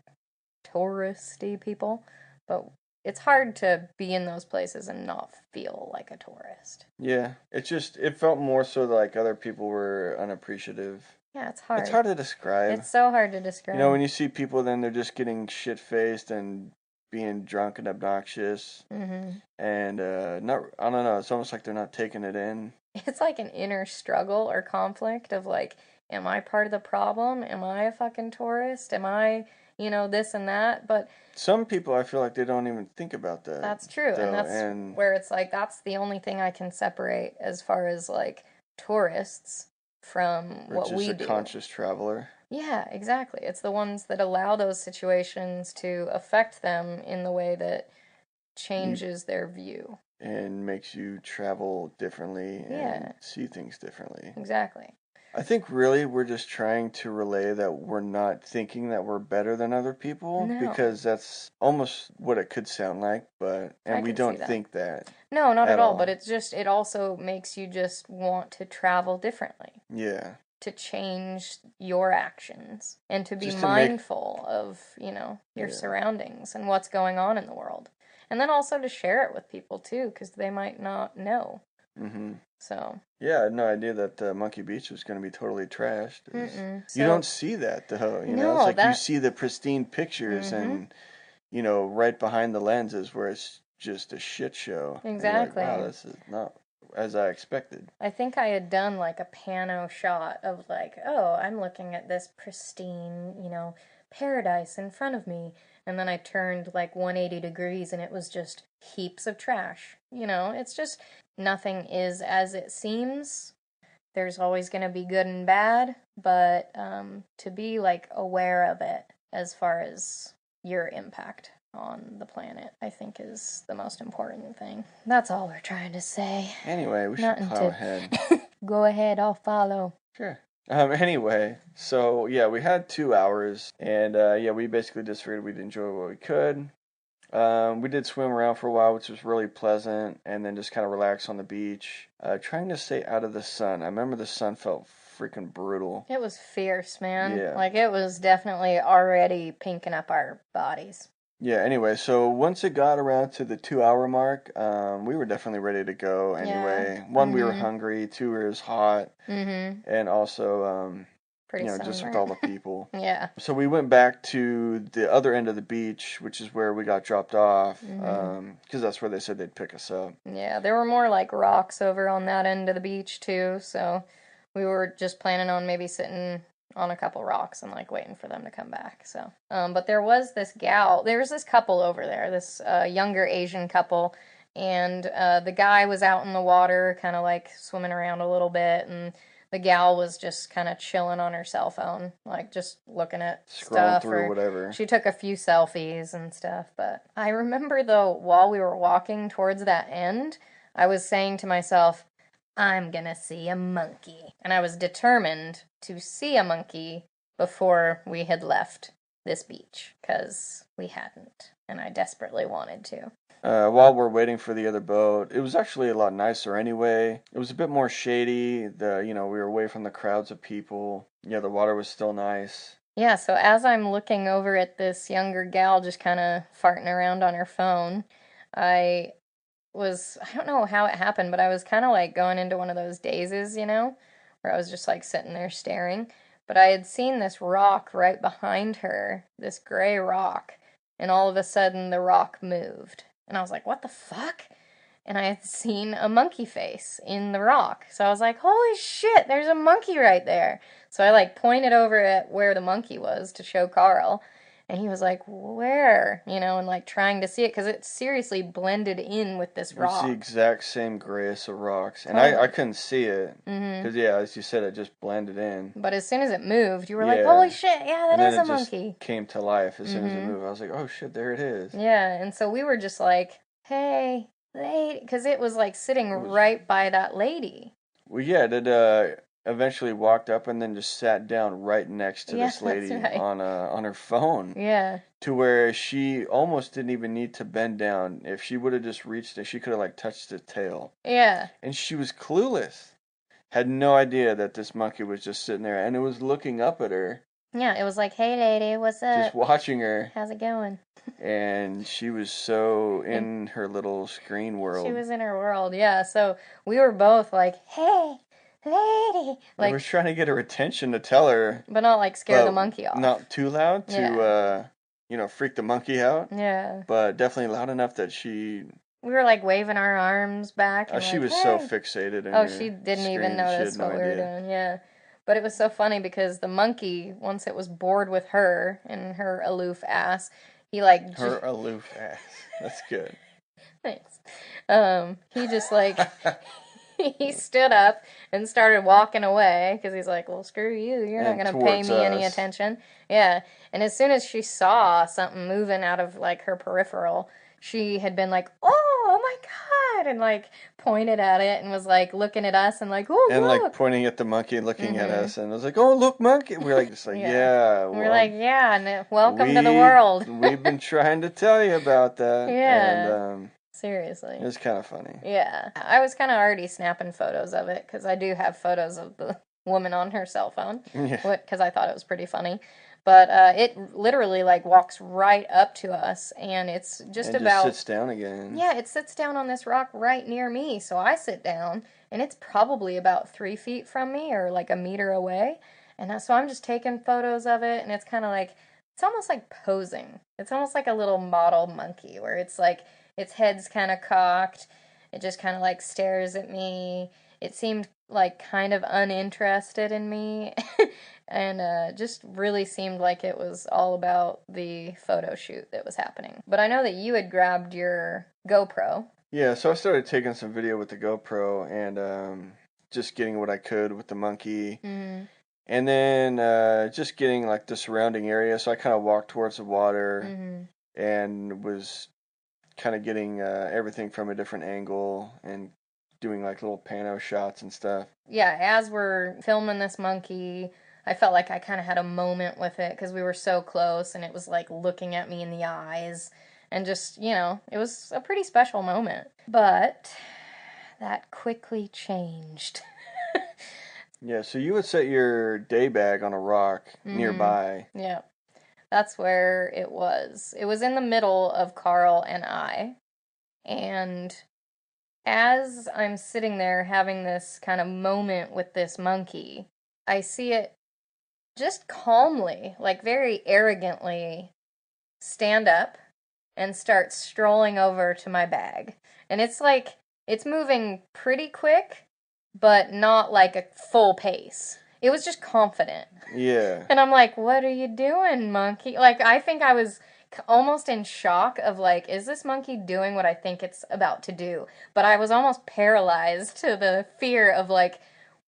touristy people, but it's hard to be in those places and not feel like a tourist. Yeah, it felt more so like other people were unappreciative. Yeah, it's hard. It's hard to describe. It's so hard to describe. When you see people, then they're just getting shit-faced and being drunk and obnoxious. Mm-hmm. And, I don't know, it's almost like they're not taking it in. It's like an inner struggle or conflict of like, am I part of the problem? Am I a fucking tourist? Am I, this and that? But some people, I feel like they don't even think about that. that's true, though, and that's where it's like that's the only thing I can separate as far as like tourists from what we do. Just a conscious traveler. Yeah, exactly. It's the ones that allow those situations to affect them in the way that changes their view. And makes you travel differently and see things differently. Exactly. I think really we're just trying to relay that we're not thinking that we're better than other people, because that's almost what it could sound like, and we don't think that. No, not at all, but it also makes you just want to travel differently. Yeah. To change your actions and to be mindful of, your surroundings and what's going on in the world. And then also to share it with people too, because they might not know. Mm-hmm. So. Yeah, I had no idea that Monkey Beach was going to be totally trashed. You don't see that though, it's like you see the pristine pictures and, right behind the lenses where it's just a shit show. Exactly. Like, wow, this is not as I expected. I think I had done like a pano shot of like, oh, I'm looking at this pristine, paradise in front of me. And then I turned like 180 degrees and it was just heaps of trash. It's just nothing is as it seems. There's always going to be good and bad, but to be like aware of it as far as your impact on the planet, I think is the most important thing. That's all we're trying to say. Anyway, we should plow ahead. Go ahead, I'll follow. Sure. Anyway, so yeah, we had 2 hours, and we basically just figured we'd enjoy what we could. We did swim around for a while, which was really pleasant, and then just kind of relax on the beach, trying to stay out of the sun. I remember the sun felt freaking brutal. It was fierce, man. Yeah. Like, it was definitely already pinking up our bodies. Yeah, anyway, so once it got around to the 2 hour mark, we were definitely ready to go anyway. Yeah. One, we were hungry. Two, it was hot. Mm-hmm. And also, just with all the people. Yeah. So we went back to the other end of the beach, which is where we got dropped off, because that's where they said they'd pick us up. Yeah, there were more like rocks over on that end of the beach too, so we were just planning on maybe sitting on a couple rocks and like waiting for them to come back. So, but there was this couple over there, this younger Asian couple, and the guy was out in the water, kind of like swimming around a little bit, and the gal was just kind of chilling on her cell phone, like just looking at stuff or whatever. She took a few selfies and stuff. But I remember though, while we were walking towards that end, I was saying to myself, I'm gonna see a monkey. And I was determined to see a monkey before we had left this beach, because we hadn't, and I desperately wanted to. While we're waiting for the other boat, it was actually a lot nicer anyway. It was a bit more shady. We were away from the crowds of people. Yeah, the water was still nice. Yeah, so as I'm looking over at this younger gal just kind of farting around on her phone, I don't know how it happened, but I was kind of like going into one of those dazes, where I was just like sitting there staring. But I had seen this rock right behind her, this gray rock, and all of a sudden the rock moved. And I was like, what the fuck? And I had seen a monkey face in the rock. So I was like, holy shit, there's a monkey right there. So I like pointed over at where the monkey was to show Carl. And he was like, where? And like trying to see it, because it seriously blended in with this rock. It was the exact same grayness of rocks. And I couldn't see it. Because, as you said, it just blended in. But as soon as it moved, you were like, holy shit, yeah, that is a monkey. Just came to life as soon as it moved. I was like, oh shit, there it is. Yeah, and so we were just like, hey, lady. Because it was like sitting right by that lady. Well, yeah, it eventually walked up and then just sat down right next to this lady on her phone. Yeah. To where she almost didn't even need to bend down. If she would have just reached it, she could have like touched the tail. Yeah. And she was clueless. Had no idea that this monkey was just sitting there, and it was looking up at her. Yeah, it was like, hey lady, what's up? Just watching her. How's it going? And she was so in her little screen world. She was in her world, yeah. So we were both like, hey, lady. Like, I was trying to get her attention to tell her. But not like scare the monkey off. Not too loud to, freak the monkey out. Yeah. But definitely loud enough that she... We were like waving our arms back. And she like, was so fixated in she didn't even notice what we were doing, yeah. But it was so funny because the monkey, once it was bored with her and her aloof ass, he like Her aloof ass. That's good. thanks. He just like he stood up and started walking away because he's like, well, screw you. You're not And going to pay towards me any us. attention. Yeah. And as soon as she saw something moving out of like her peripheral, she had been like, oh my God. And like pointed at it and was like looking at us and like, And oh, like look. pointing at the monkey, looking at Mm-hmm. us, and I was like, "Oh, look, monkey!" We're like, just like, Yeah. "Yeah, And we're well, like, yeah, and welcome to the we world. we've been trying to tell you about that," and Yeah. it Seriously. was kind of funny. Yeah. I was kind of already snapping photos of it because I do have photos of the woman on her cell phone Yeah, because I thought it was pretty funny. But it literally like walks right up to us and it's just and just about, sits down again. yeah, it sits down on this rock right near me. So I sit down and it's probably about 3 feet from me or like a meter away. And so I'm just taking photos of it and it's kind of like, it's almost like posing. It's almost like a little model monkey where it's like its head's kind of cocked. It just kind of like stares at me. It seemed like kind of uninterested in me. And just really seemed like it was all about the photo shoot that was happening. But I know that you had grabbed your GoPro. Yeah, so I started taking some video with the GoPro and just getting what I could with the monkey, Mm-hmm. and then just getting like the surrounding area. So I kind of walked towards the water Mm-hmm. and was kind of getting everything from a different angle and doing like little pano shots and stuff. Yeah, as we're filming this monkey, I felt like I kind of had a moment with it because we were so close and it was like looking at me in the eyes and just, it was a pretty special moment. But that quickly changed. Yeah, so you would set your day bag on a rock Mm-hmm. nearby. Yeah, that's where it was. It was in the middle of Carl and I. And as I'm sitting there having this kind of moment with this monkey, I see it just calmly, like very arrogantly, stand up and start strolling over to my bag. And it's like, it's moving pretty quick, but not like a full pace. It was just confident. Yeah. And I'm like, what are you doing, monkey? Like, I think I was almost in shock of like, is this monkey doing what I think it's about to do? But I was almost paralyzed to the fear of like,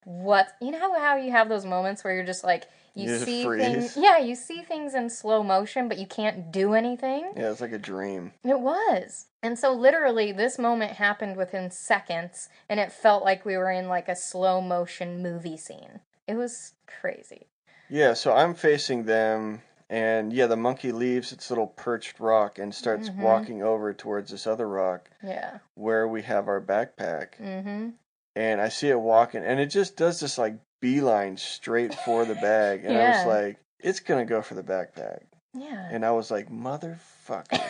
what, how you have those moments where you're just like, you You just see things, freeze. yeah, you see things in slow motion, but you can't do anything. Yeah, it's like a dream. It was. And so literally this moment happened within seconds and it felt like we were in like a slow motion movie scene. It was crazy. Yeah, so I'm facing them, and yeah, the monkey leaves its little perched rock and starts Mm-hmm. walking over towards this other rock Yeah. where we have our backpack. Mm-hmm. And I see it walking, and it just does this like beeline straight for the bag. And I was Yeah. like, it's gonna go for the backpack. Yeah. And I was like, motherfucker.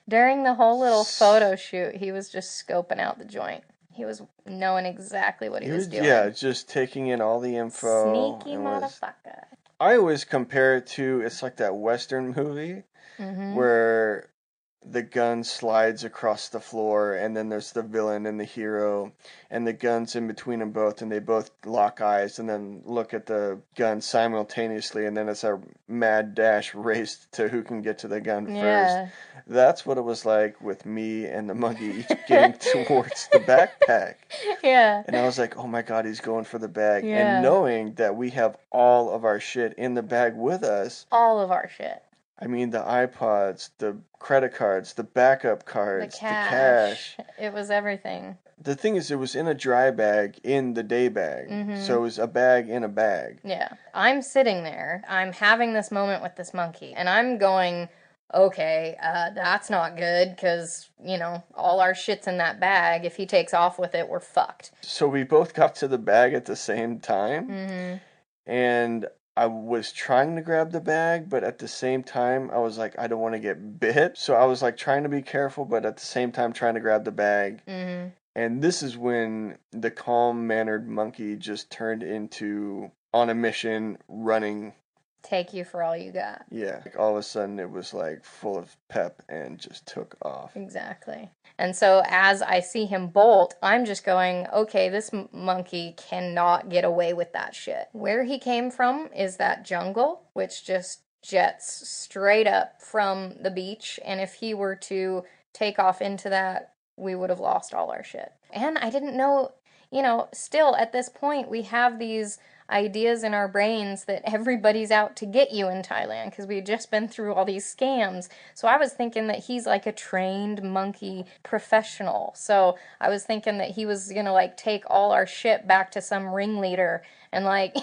During the whole little photo shoot, he was just scoping out the joint. He was knowing exactly what he was doing. Yeah, just taking in all the info. Sneaky And was, motherfucker. I always compare it to, it's like that Western movie Mm-hmm. where the gun slides across the floor, and then there's the villain and the hero, and the gun's in between them both, and they both lock eyes and then look at the gun simultaneously, and then it's a mad dash race to who can get to the gun first. Yeah. That's what it was like with me and the monkey each getting towards the backpack. Yeah. And I was like, oh my god, he's going for the bag. Yeah. And knowing that we have all of our shit in the bag with us. All of our shit. I mean, the iPods, the credit cards, the backup cards, The the cash. It was everything. The thing is, it was in a dry bag in the day bag. Mm-hmm. So it was a bag in a bag. Yeah. I'm sitting there, I'm having this moment with this monkey, and I'm going, okay, that's not good, because, all our shit's in that bag. If he takes off with it, we're fucked. So we both got to the bag at the same time. Mm-hmm. And I was trying to grab the bag, but at the same time, I was like, I don't want to get bit. So I was like trying to be careful, but at the same time trying to grab the bag. Mm-hmm. And this is when the calm-mannered monkey just turned into on a mission, running take you for all you got. Yeah, like all of a sudden it was like full of pep and just took off. Exactly. And so as I see him bolt, I'm just going, okay, this monkey cannot get away with that shit. Where he came from is that jungle, which just jets straight up from the beach. And if he were to take off into that, we would have lost all our shit. And I didn't know, still at this point, we have these ideas in our brains that everybody's out to get you in Thailand because we had just been through all these scams. So I was thinking that he's like a trained monkey professional. So I was thinking that he was gonna like take all our shit back to some ringleader and like,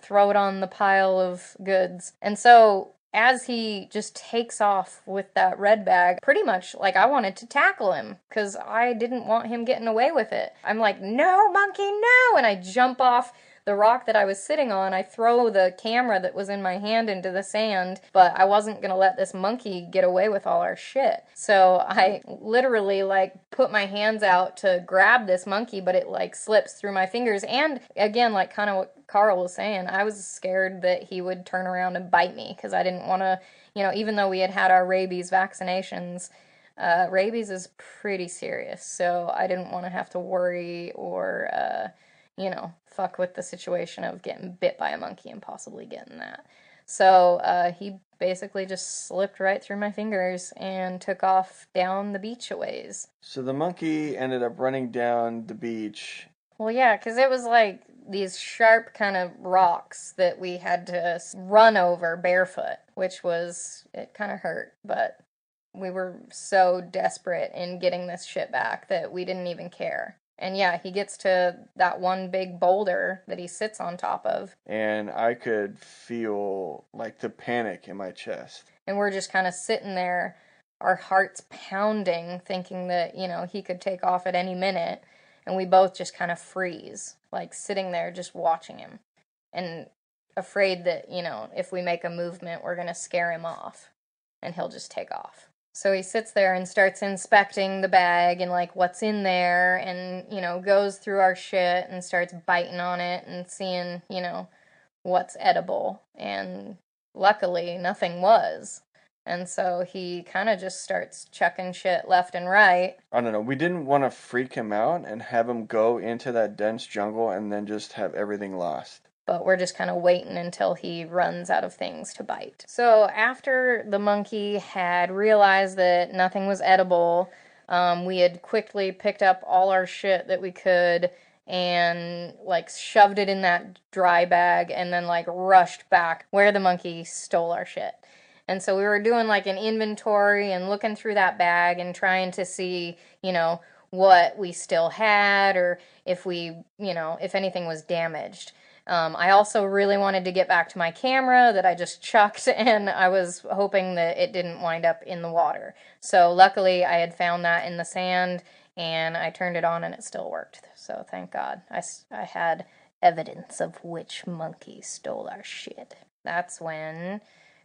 throw it on the pile of goods. And so as he just takes off with that red bag, pretty much like I wanted to tackle him because I didn't want him getting away with it. I'm like, no, monkey, no! And I jump off the rock that I was sitting on. I throw the camera that was in my hand into the sand, but I wasn't gonna let this monkey get away with all our shit. So I literally like put my hands out to grab this monkey, but it like slips through my fingers. And again, like kind of what Carl was saying, I was scared that he would turn around and bite me because I didn't want to, even though we had had our rabies vaccinations, rabies is pretty serious. So I didn't want to have to worry or, fuck with the situation of getting bit by a monkey and possibly getting that. So he basically just slipped right through my fingers and took off down the beach a ways. So the monkey ended up running down the beach. Well, yeah, because it was like these sharp kind of rocks that we had to run over barefoot, it kind of hurt, but we were so desperate in getting this shit back that we didn't even care. And yeah, he gets to that one big boulder that he sits on top of. And I could feel like the panic in my chest. And we're just kind of sitting there, our hearts pounding, thinking that, he could take off at any minute. And we both just kind of freeze, like sitting there just watching him. And afraid that, if we make a movement, we're going to scare him off. And he'll just take off. So he sits there and starts inspecting the bag and like what's in there and, goes through our shit and starts biting on it and seeing, what's edible. And luckily nothing was. And so he kind of just starts chucking shit left and right. I don't know. We didn't want to freak him out and have him go into that dense jungle and then just have everything lost. But we're just kind of waiting until he runs out of things to bite. So after the monkey had realized that nothing was edible, we had quickly picked up all our shit that we could and like shoved it in that dry bag and then like rushed back where the monkey stole our shit. And so we were doing like an inventory and looking through that bag and trying to see, what we still had or if if anything was damaged. I also really wanted to get back to my camera that I just chucked, and I was hoping that it didn't wind up in the water. So luckily I had found that in the sand, and I turned it on and it still worked. So thank God. I had evidence of which monkey stole our shit. That's when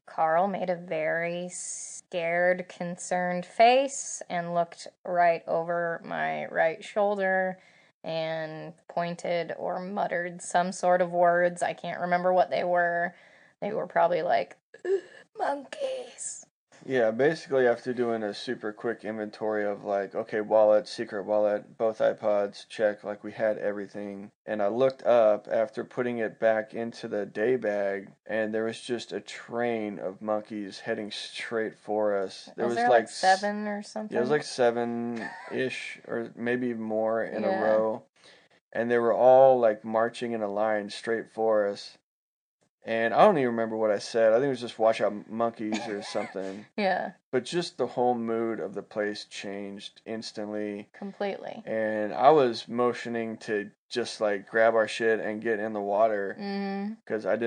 Carl made a very scared, concerned face and looked right over my right shoulder and pointed or muttered some sort of words. I can't remember what they were. They were probably like, monkeys. Yeah, basically after doing a super quick inventory of like, okay, wallet, secret wallet, both iPods, check, like we had everything. And I looked up after putting it back into the day bag, and there was just a train of monkeys heading straight for us. There was like 7 or something? Yeah, it was like 7-ish, or maybe more in a row. And they were all like marching in a line straight for us. And I don't even remember what I said. I think it was just watch out monkeys or something. Yeah. But just the whole mood of the place changed instantly. Completely. And I was motioning to just like grab our shit and get in the water. Because I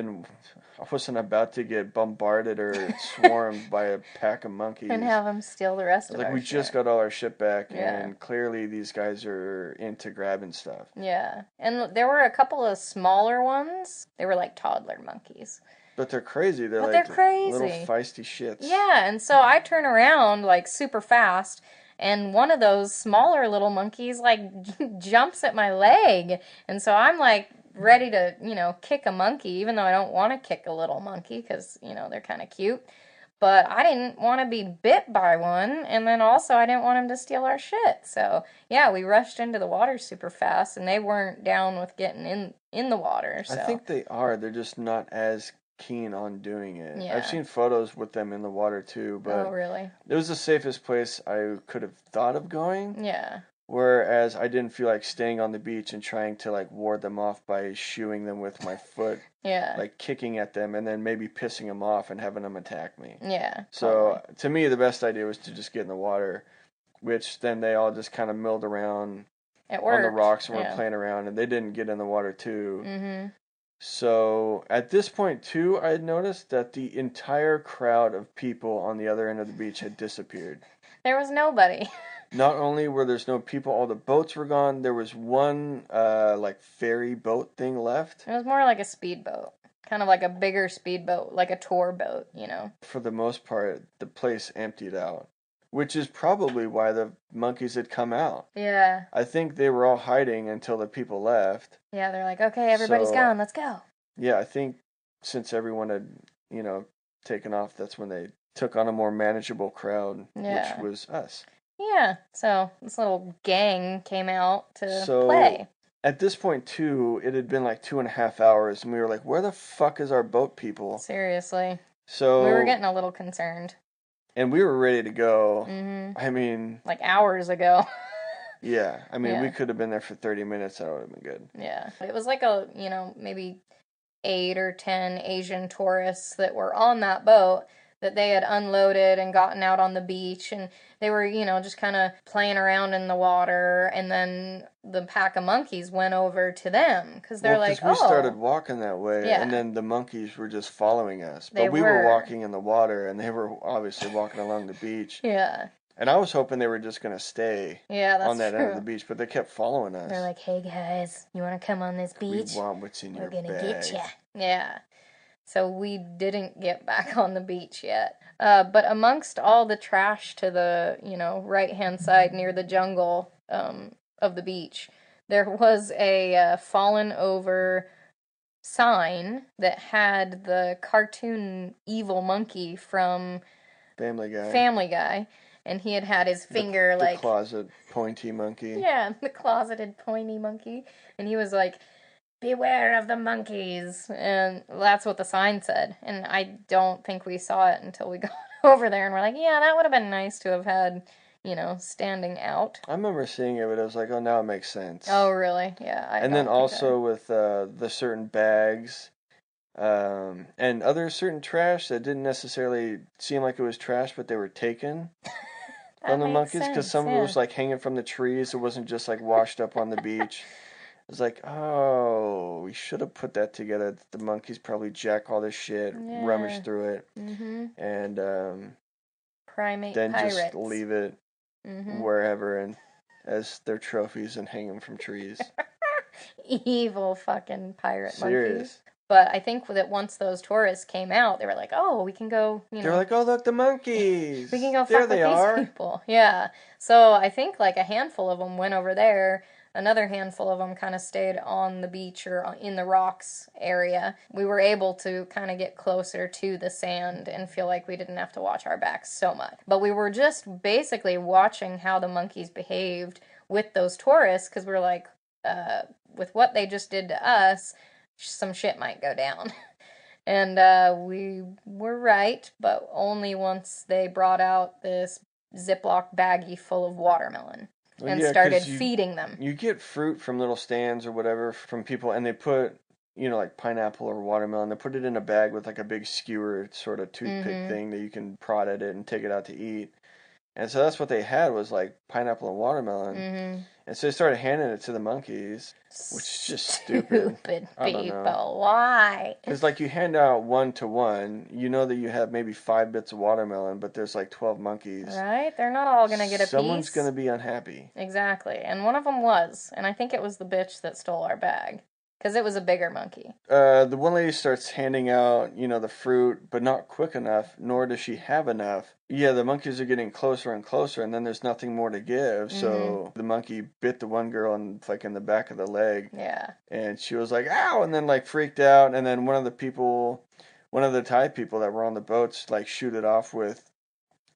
wasn't about to get bombarded or swarmed by a pack of monkeys. And have them steal the rest of our shit. Like, we just got all our shit back, and clearly these guys are into grabbing stuff. Yeah. And there were a couple of smaller ones. They were like toddler monkeys. But they're crazy. They're crazy. Little feisty shits. Yeah, and so I turn around like super fast, and one of those smaller little monkeys like jumps at my leg. And so I'm like ready to, kick a monkey, even though I don't want to kick a little monkey because, they're kind of cute. But I didn't want to be bit by one, and then also I didn't want him to steal our shit. So, yeah, we rushed into the water super fast, and they weren't down with getting in the water, so. I think they are. They're just not as keen on doing it. Yeah. I've seen photos with them in the water too, but oh, really? it was the safest place I could have thought of going. Yeah. Whereas I didn't feel like staying on the beach and trying to like ward them off by shooing them with my foot. Yeah. Like kicking at them and then maybe pissing them off and having them attack me. Yeah. So totally. to me, the best idea was to just get in the water, which then they all just kind of milled around on the rocks and were playing around, and they didn't get in the water too. Mm-hmm. So at this point too, I had noticed that the entire crowd of people on the other end of the beach had disappeared. There was nobody. Not only were there's no people, all the boats were gone. There was one like ferry boat thing left. It was more like a speedboat. Kind of like a bigger speedboat, like a tour boat, For the most part, the place emptied out. Which is probably why the monkeys had come out. Yeah. I think they were all hiding until the people left. Yeah, they're like, okay, everybody's gone, let's go. Yeah, I think since everyone had, taken off, that's when they took on a more manageable crowd, which was us. Yeah, so this little gang came out to play. At this point, too, it had been like 2.5 hours, and we were like, where the fuck is our boat people? Seriously. So we were getting a little concerned. And we were ready to go. Mm-hmm. I mean... like hours ago. Yeah. I mean, we could have been there for 30 minutes. That would have been good. Yeah. It was like maybe 8 or 10 Asian tourists that were on that boat that they had unloaded and gotten out on the beach. And they were, just kind of playing around in the water. And then the pack of monkeys went over to them. Because they're like, we started walking that way. Yeah. And then the monkeys were just following us. But we were walking in the water. And they were obviously walking along the beach. Yeah. And I was hoping they were just going to stay on that end of the beach. But they kept following us. They're like, hey, guys, you want to come on this beach? We want what's in your bag. We're going to get you. Yeah. So we didn't get back on the beach yet. But amongst all the trash to the, right-hand side near the jungle of the beach, there was a fallen over sign that had the cartoon evil monkey from Family Guy. And he had his finger the closet pointy monkey. Yeah, the closeted pointy monkey. And he was like, beware of the monkeys. And that's what the sign said. And I don't think we saw it until we got over there. And we're like, yeah, that would have been nice to have had, standing out. I remember seeing it, but I was like, oh, now it makes sense. Oh, really? Yeah. And then also with the certain bags and other certain trash that didn't necessarily seem like it was trash, but they were taken from the monkeys. Because some of it was like hanging from the trees. It wasn't just like washed up on the beach. It's like, oh, we should have put that together. The monkeys probably jack all this shit, rummage through it, and then pirates. Just leave it wherever and as their trophies and hang them from trees. Evil fucking pirate monkeys. But I think that once those tourists came out, they were like, oh, we can go, They're like, oh, look, the monkeys. We can go fuck with these people. Yeah. So I think like a handful of them went over there. Another handful of them kind of stayed on the beach or in the rocks area. We were able to kind of get closer to the sand and feel like we didn't have to watch our backs so much. But we were just basically watching how the monkeys behaved with those tourists because we're like, with what they just did to us, some shit might go down. And we were right, but only once they brought out this Ziploc baggie full of watermelon. And started feeding them. You get fruit from little stands or whatever from people, and they put, like pineapple or watermelon, they put it in a bag with like a big skewer sort of toothpick thing that you can prod at it and take it out to eat. And so that's what they had was like pineapple and watermelon. And so they started handing it to the monkeys, which is just stupid. Stupid people, why? Because like you hand out 1 to 1, you know that you have maybe 5 bits of watermelon, but there's like 12 monkeys. Right? They're not all going to get a piece. Someone's going to be unhappy. Exactly. And one of them was. And I think it was the bitch that stole our bag. Because it was a bigger monkey. The one lady starts handing out, the fruit, but not quick enough, nor does she have enough. Yeah, the monkeys are getting closer and closer, and then there's nothing more to give. So the monkey bit the one girl in the back of the leg. Yeah. And she was like, ow, and then freaked out. And then one of the Thai people that were on the boats shoot it off with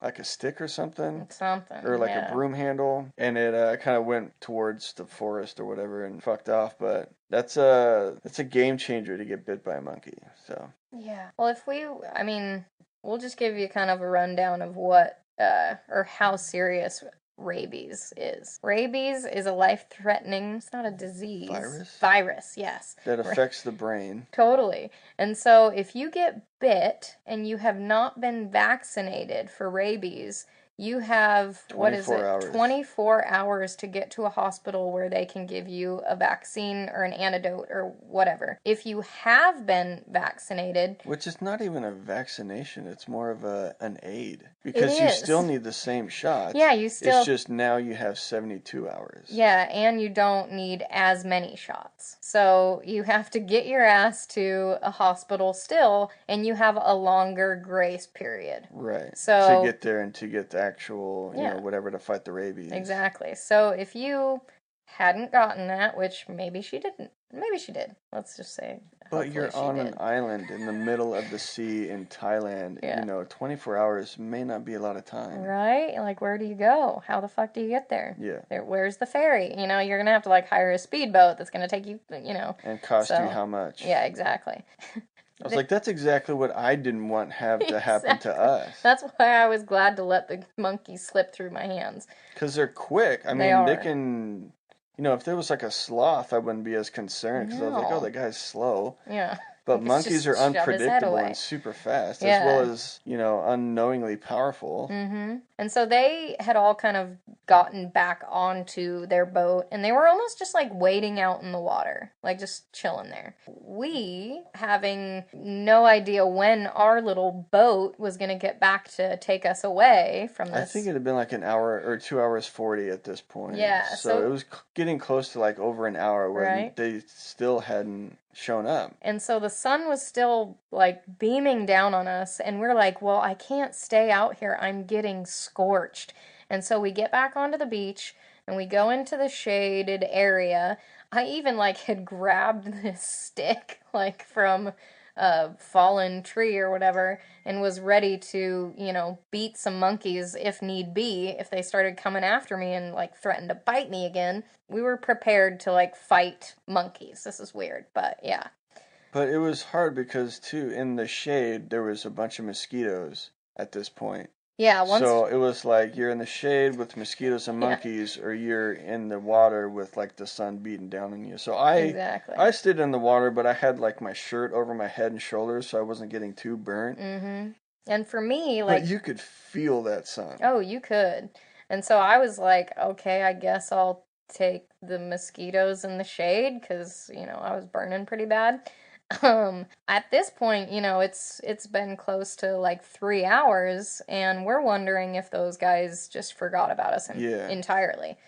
a stick or something. Or a broom handle. And it kind of went towards the forest or whatever and fucked off. But that's a game changer to get bit by a monkey. So. Yeah. Well, we'll just give you kind of a rundown of what, or how serious rabies is. Rabies is a life-threatening, it's not a disease. Virus, yes. That affects the brain. Totally. And so if you get bit and you have not been vaccinated for rabies, you have, 24 hours to get to a hospital where they can give you a vaccine or an antidote or whatever. If you have been vaccinated... Which is not even a vaccination, it's more of an aid. Because you still need the same shots. Yeah, you still... It's just now you have 72 hours. Yeah, and you don't need as many shots. So you have to get your ass to a hospital still, and you have a longer grace period. Right. So to get there and to get the actual, whatever to fight the rabies. Exactly. So if you hadn't gotten that, which maybe she didn't, maybe she did. Let's just say. But you're on an island in the middle of the sea in Thailand. Yeah. 24 hours may not be a lot of time. Right? Where do you go? How the fuck do you get there? Yeah. Where's the ferry? You're going to have to, hire a speedboat that's going to take you, And cost you how much? Yeah, exactly. I was like, that's exactly what I didn't want to happen to us. That's why I was glad to let the monkey slip through my hands. Because they're quick. They can... if there was a sloth, I wouldn't be as concerned. Because I was like, oh, that guy's slow. Yeah. But monkeys are unpredictable and super fast, as well as, unknowingly powerful. Mm-hmm. And so they had all kind of gotten back onto their boat, and they were almost just waiting out in the water, just chilling there. We, having no idea when our little boat was going to get back to take us away from this. I think it had been an hour or 2 hours 40 at this point. Yeah. So it was getting close to over an hour where they still hadn't shown up. And so the sun was still beaming down on us, and we're like, well, I can't stay out here. I'm getting scorched. And so we get back onto the beach and we go into the shaded area. I even had grabbed this stick from a fallen tree or whatever and was ready to, beat some monkeys if need be, if they started coming after me and threatened to bite me again. We were prepared to fight monkeys. This is weird, but yeah. But it was hard because too, in the shade there was a bunch of mosquitoes at this point. Yeah, so it was you're in the shade with mosquitoes and monkeys, or you're in the water with the sun beating down on you. So I stayed in the water, but I had my shirt over my head and shoulders, so I wasn't getting too burnt. Mm-hmm. And for me, but you could feel that sun. Oh, you could. And so I was like, okay, I guess I'll take the mosquitoes in the shade because I was burning pretty bad. At this point, it's been close to 3 hours, and we're wondering if those guys just forgot about us entirely.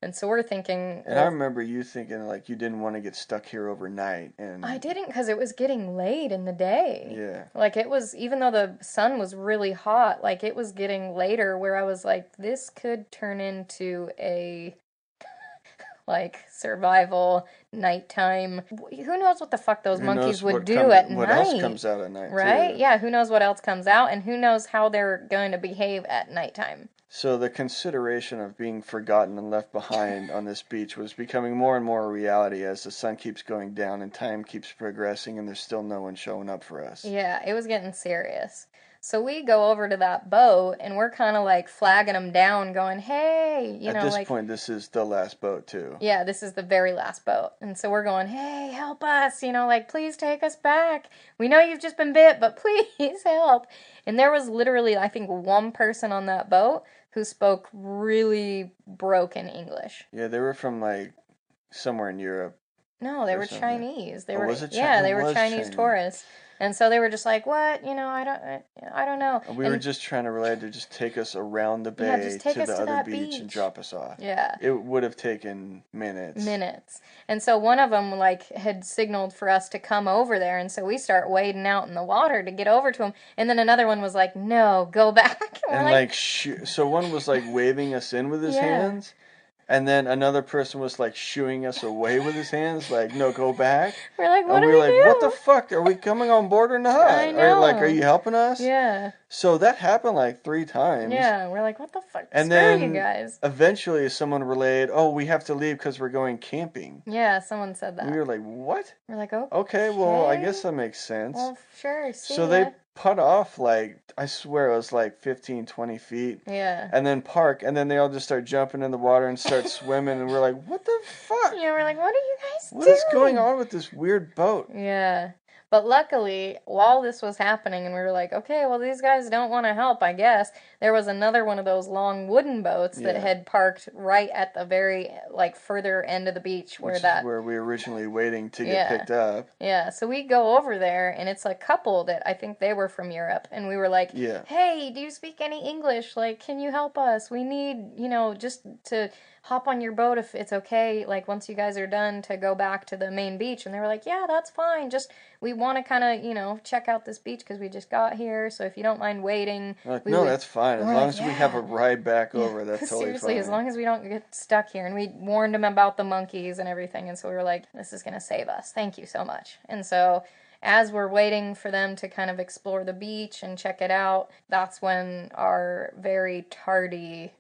And so we're thinking... And I remember you thinking, you didn't want to get stuck here overnight. And I didn't, because it was getting late in the day. Yeah. It was, even though the sun was really hot, it was getting later where I was like, this could turn into a... survival, nighttime. Who knows what the fuck those monkeys would do at night? What else comes out at night, right? Too. Yeah, who knows what else comes out, and who knows how they're going to behave at nighttime. So the consideration of being forgotten and left behind on this beach was becoming more and more a reality as the sun keeps going down and time keeps progressing and there's still no one showing up for us. Yeah, it was getting serious. So we go over to that boat, and we're kind of flagging them down, going, hey, At this point, this is the last boat, too. Yeah, this is the very last boat. And so we're going, hey, help us, please take us back. We know you've just been bit, but please help. And there was literally, I think, one person on that boat who spoke really broken English. Yeah, they were from, somewhere in Europe. No, they or were something. Chinese. They were, was it yeah, they it were was Chinese tourists. And so they were just like, what? I don't know. We were just trying to relate to just take us around the Yeah, bay just take to us the to other that beach and beach. drop us off. Yeah. It would have taken minutes. And so one of them like had signaled for us to come over there, and so we start wading out in the water to get over to him. And then another one was like, "No, go back." And like, so one was like waving us in with his hands. And then another person was like shooing us away with his hands, like, no, go back. We're like, what and we do were we like, do? what the fuck? Are we coming on board or not? I know. Are you helping us? Yeah. So that happened like 3 times. Yeah, we're like, what the fuck? And Screw then you guys. Eventually someone relayed, oh, we have to leave because we're going camping. Yeah, someone said that. We were like, what? We're like, okay. Okay, well, I guess that makes sense. Well, sure, So they put off like, I swear it was like 15, 20 feet. Yeah. And then park, and then they all just start jumping in the water and start swimming, and we're like, what the fuck? Yeah, we're like, what are you guys doing? What is going on with this weird boat? Yeah. But luckily, while this was happening, and we were like, okay, well, these guys don't want to help, I guess, there was another one of those long wooden boats that had parked right at the very, like, further end of the beach where we were originally waiting to get picked up. Yeah, so we go over there, and it's a couple that I think they were from Europe, and we were like, hey, do you speak any English? Like, can you help us? We need, just to hop on your boat if it's okay, like, once you guys are done, to go back to the main beach. And they were like, yeah, that's fine, just we want to kind of, check out this beach because we just got here, so if you don't mind waiting. Like, no, that's fine. As long as we have a ride back over, that's totally seriously, fine. as long as we don't get stuck here. And we warned them about the monkeys and everything, and so we were like, this is going to save us. Thank you so much. And so as we're waiting for them to kind of explore the beach and check it out, that's when our very tardy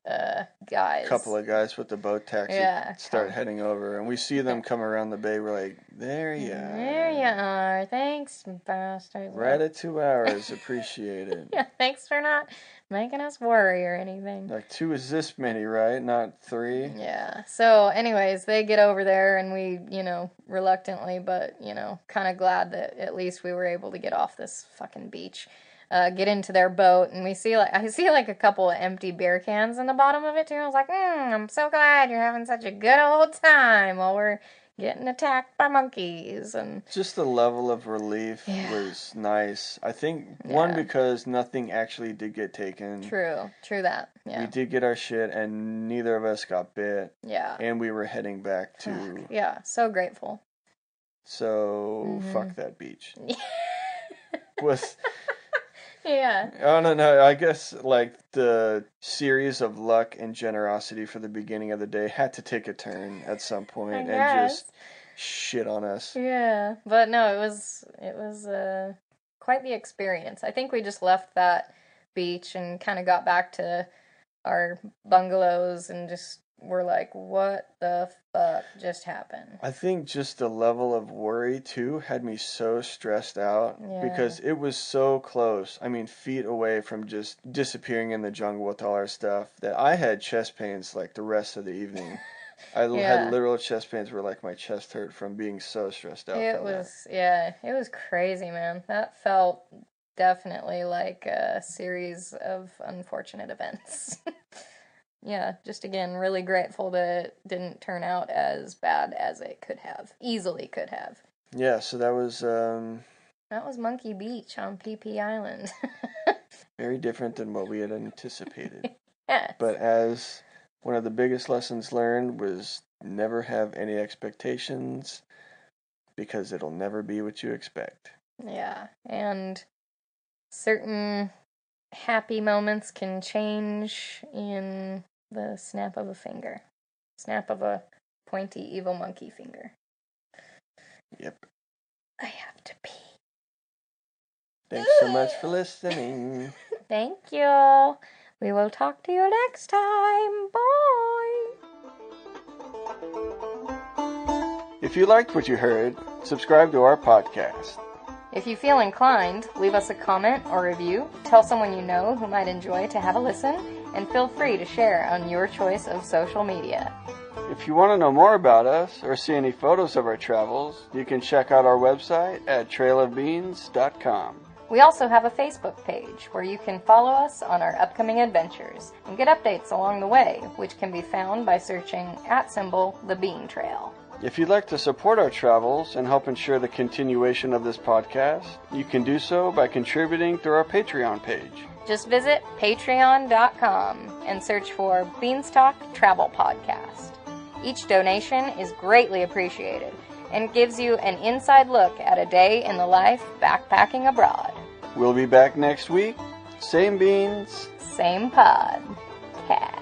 couple of guys with the boat taxi start heading over, and we see them come around the bay. We're like, there you are. There you are. Thanks, bastards. Right at 2 hours. Appreciate it. Yeah, thanks for not making us worry or anything. Like 2 is this many, right? Not 3? Yeah. So anyways, they get over there, and we, reluctantly, but, kind of glad that at least we were able to get off this fucking beach, get into their boat, and I see a couple of empty beer cans in the bottom of it too. I was like, I'm so glad you're having such a good old time while we're getting attacked by monkeys. And just the level of relief was nice. I think one, because nothing actually did get taken. True that. Yeah. We did get our shit, and neither of us got bit. Yeah. And we were heading back to. Yeah. So grateful. So fuck that beach. Was. Yeah. I don't know. I guess like the series of luck and generosity for the beginning of the day had to take a turn at some point and just shit on us. Yeah, but no, it was quite the experience. I think we just left that beach and kind of got back to our bungalows and just were like, what the fuck just happened? I think just the level of worry too had me so stressed out because it was so close. I mean, feet away from just disappearing in the jungle with all our stuff that I had chest pains like the rest of the evening. I had literal chest pains where like my chest hurt from being so stressed out. It was crazy, man. That felt definitely like a series of unfortunate events. Yeah, just again, really grateful that it didn't turn out as bad as it easily could have. Yeah, so that was Monkey Beach on Phi Phi Island. Very different than what we had anticipated. Yes. But as one of the biggest lessons learned was never have any expectations because it'll never be what you expect. Yeah, and certain happy moments can change in the snap of a finger. Snap of a pointy, evil monkey finger. Yep. I have to pee. Thanks so much for listening. Thank you. We will talk to you next time. Bye. If you liked what you heard, subscribe to our podcast. If you feel inclined, leave us a comment or review, tell someone you know who might enjoy to have a listen, and feel free to share on your choice of social media. If you want to know more about us or see any photos of our travels, you can check out our website at trailofbeans.com. We also have a Facebook page where you can follow us on our upcoming adventures and get updates along the way, which can be found by searching @ The Bean Trail. If you'd like to support our travels and help ensure the continuation of this podcast, you can do so by contributing through our Patreon page. Just visit patreon.com and search for Beanstalk Travel Podcast. Each donation is greatly appreciated and gives you an inside look at a day in the life backpacking abroad. We'll be back next week. Same beans. Same pod. Cat.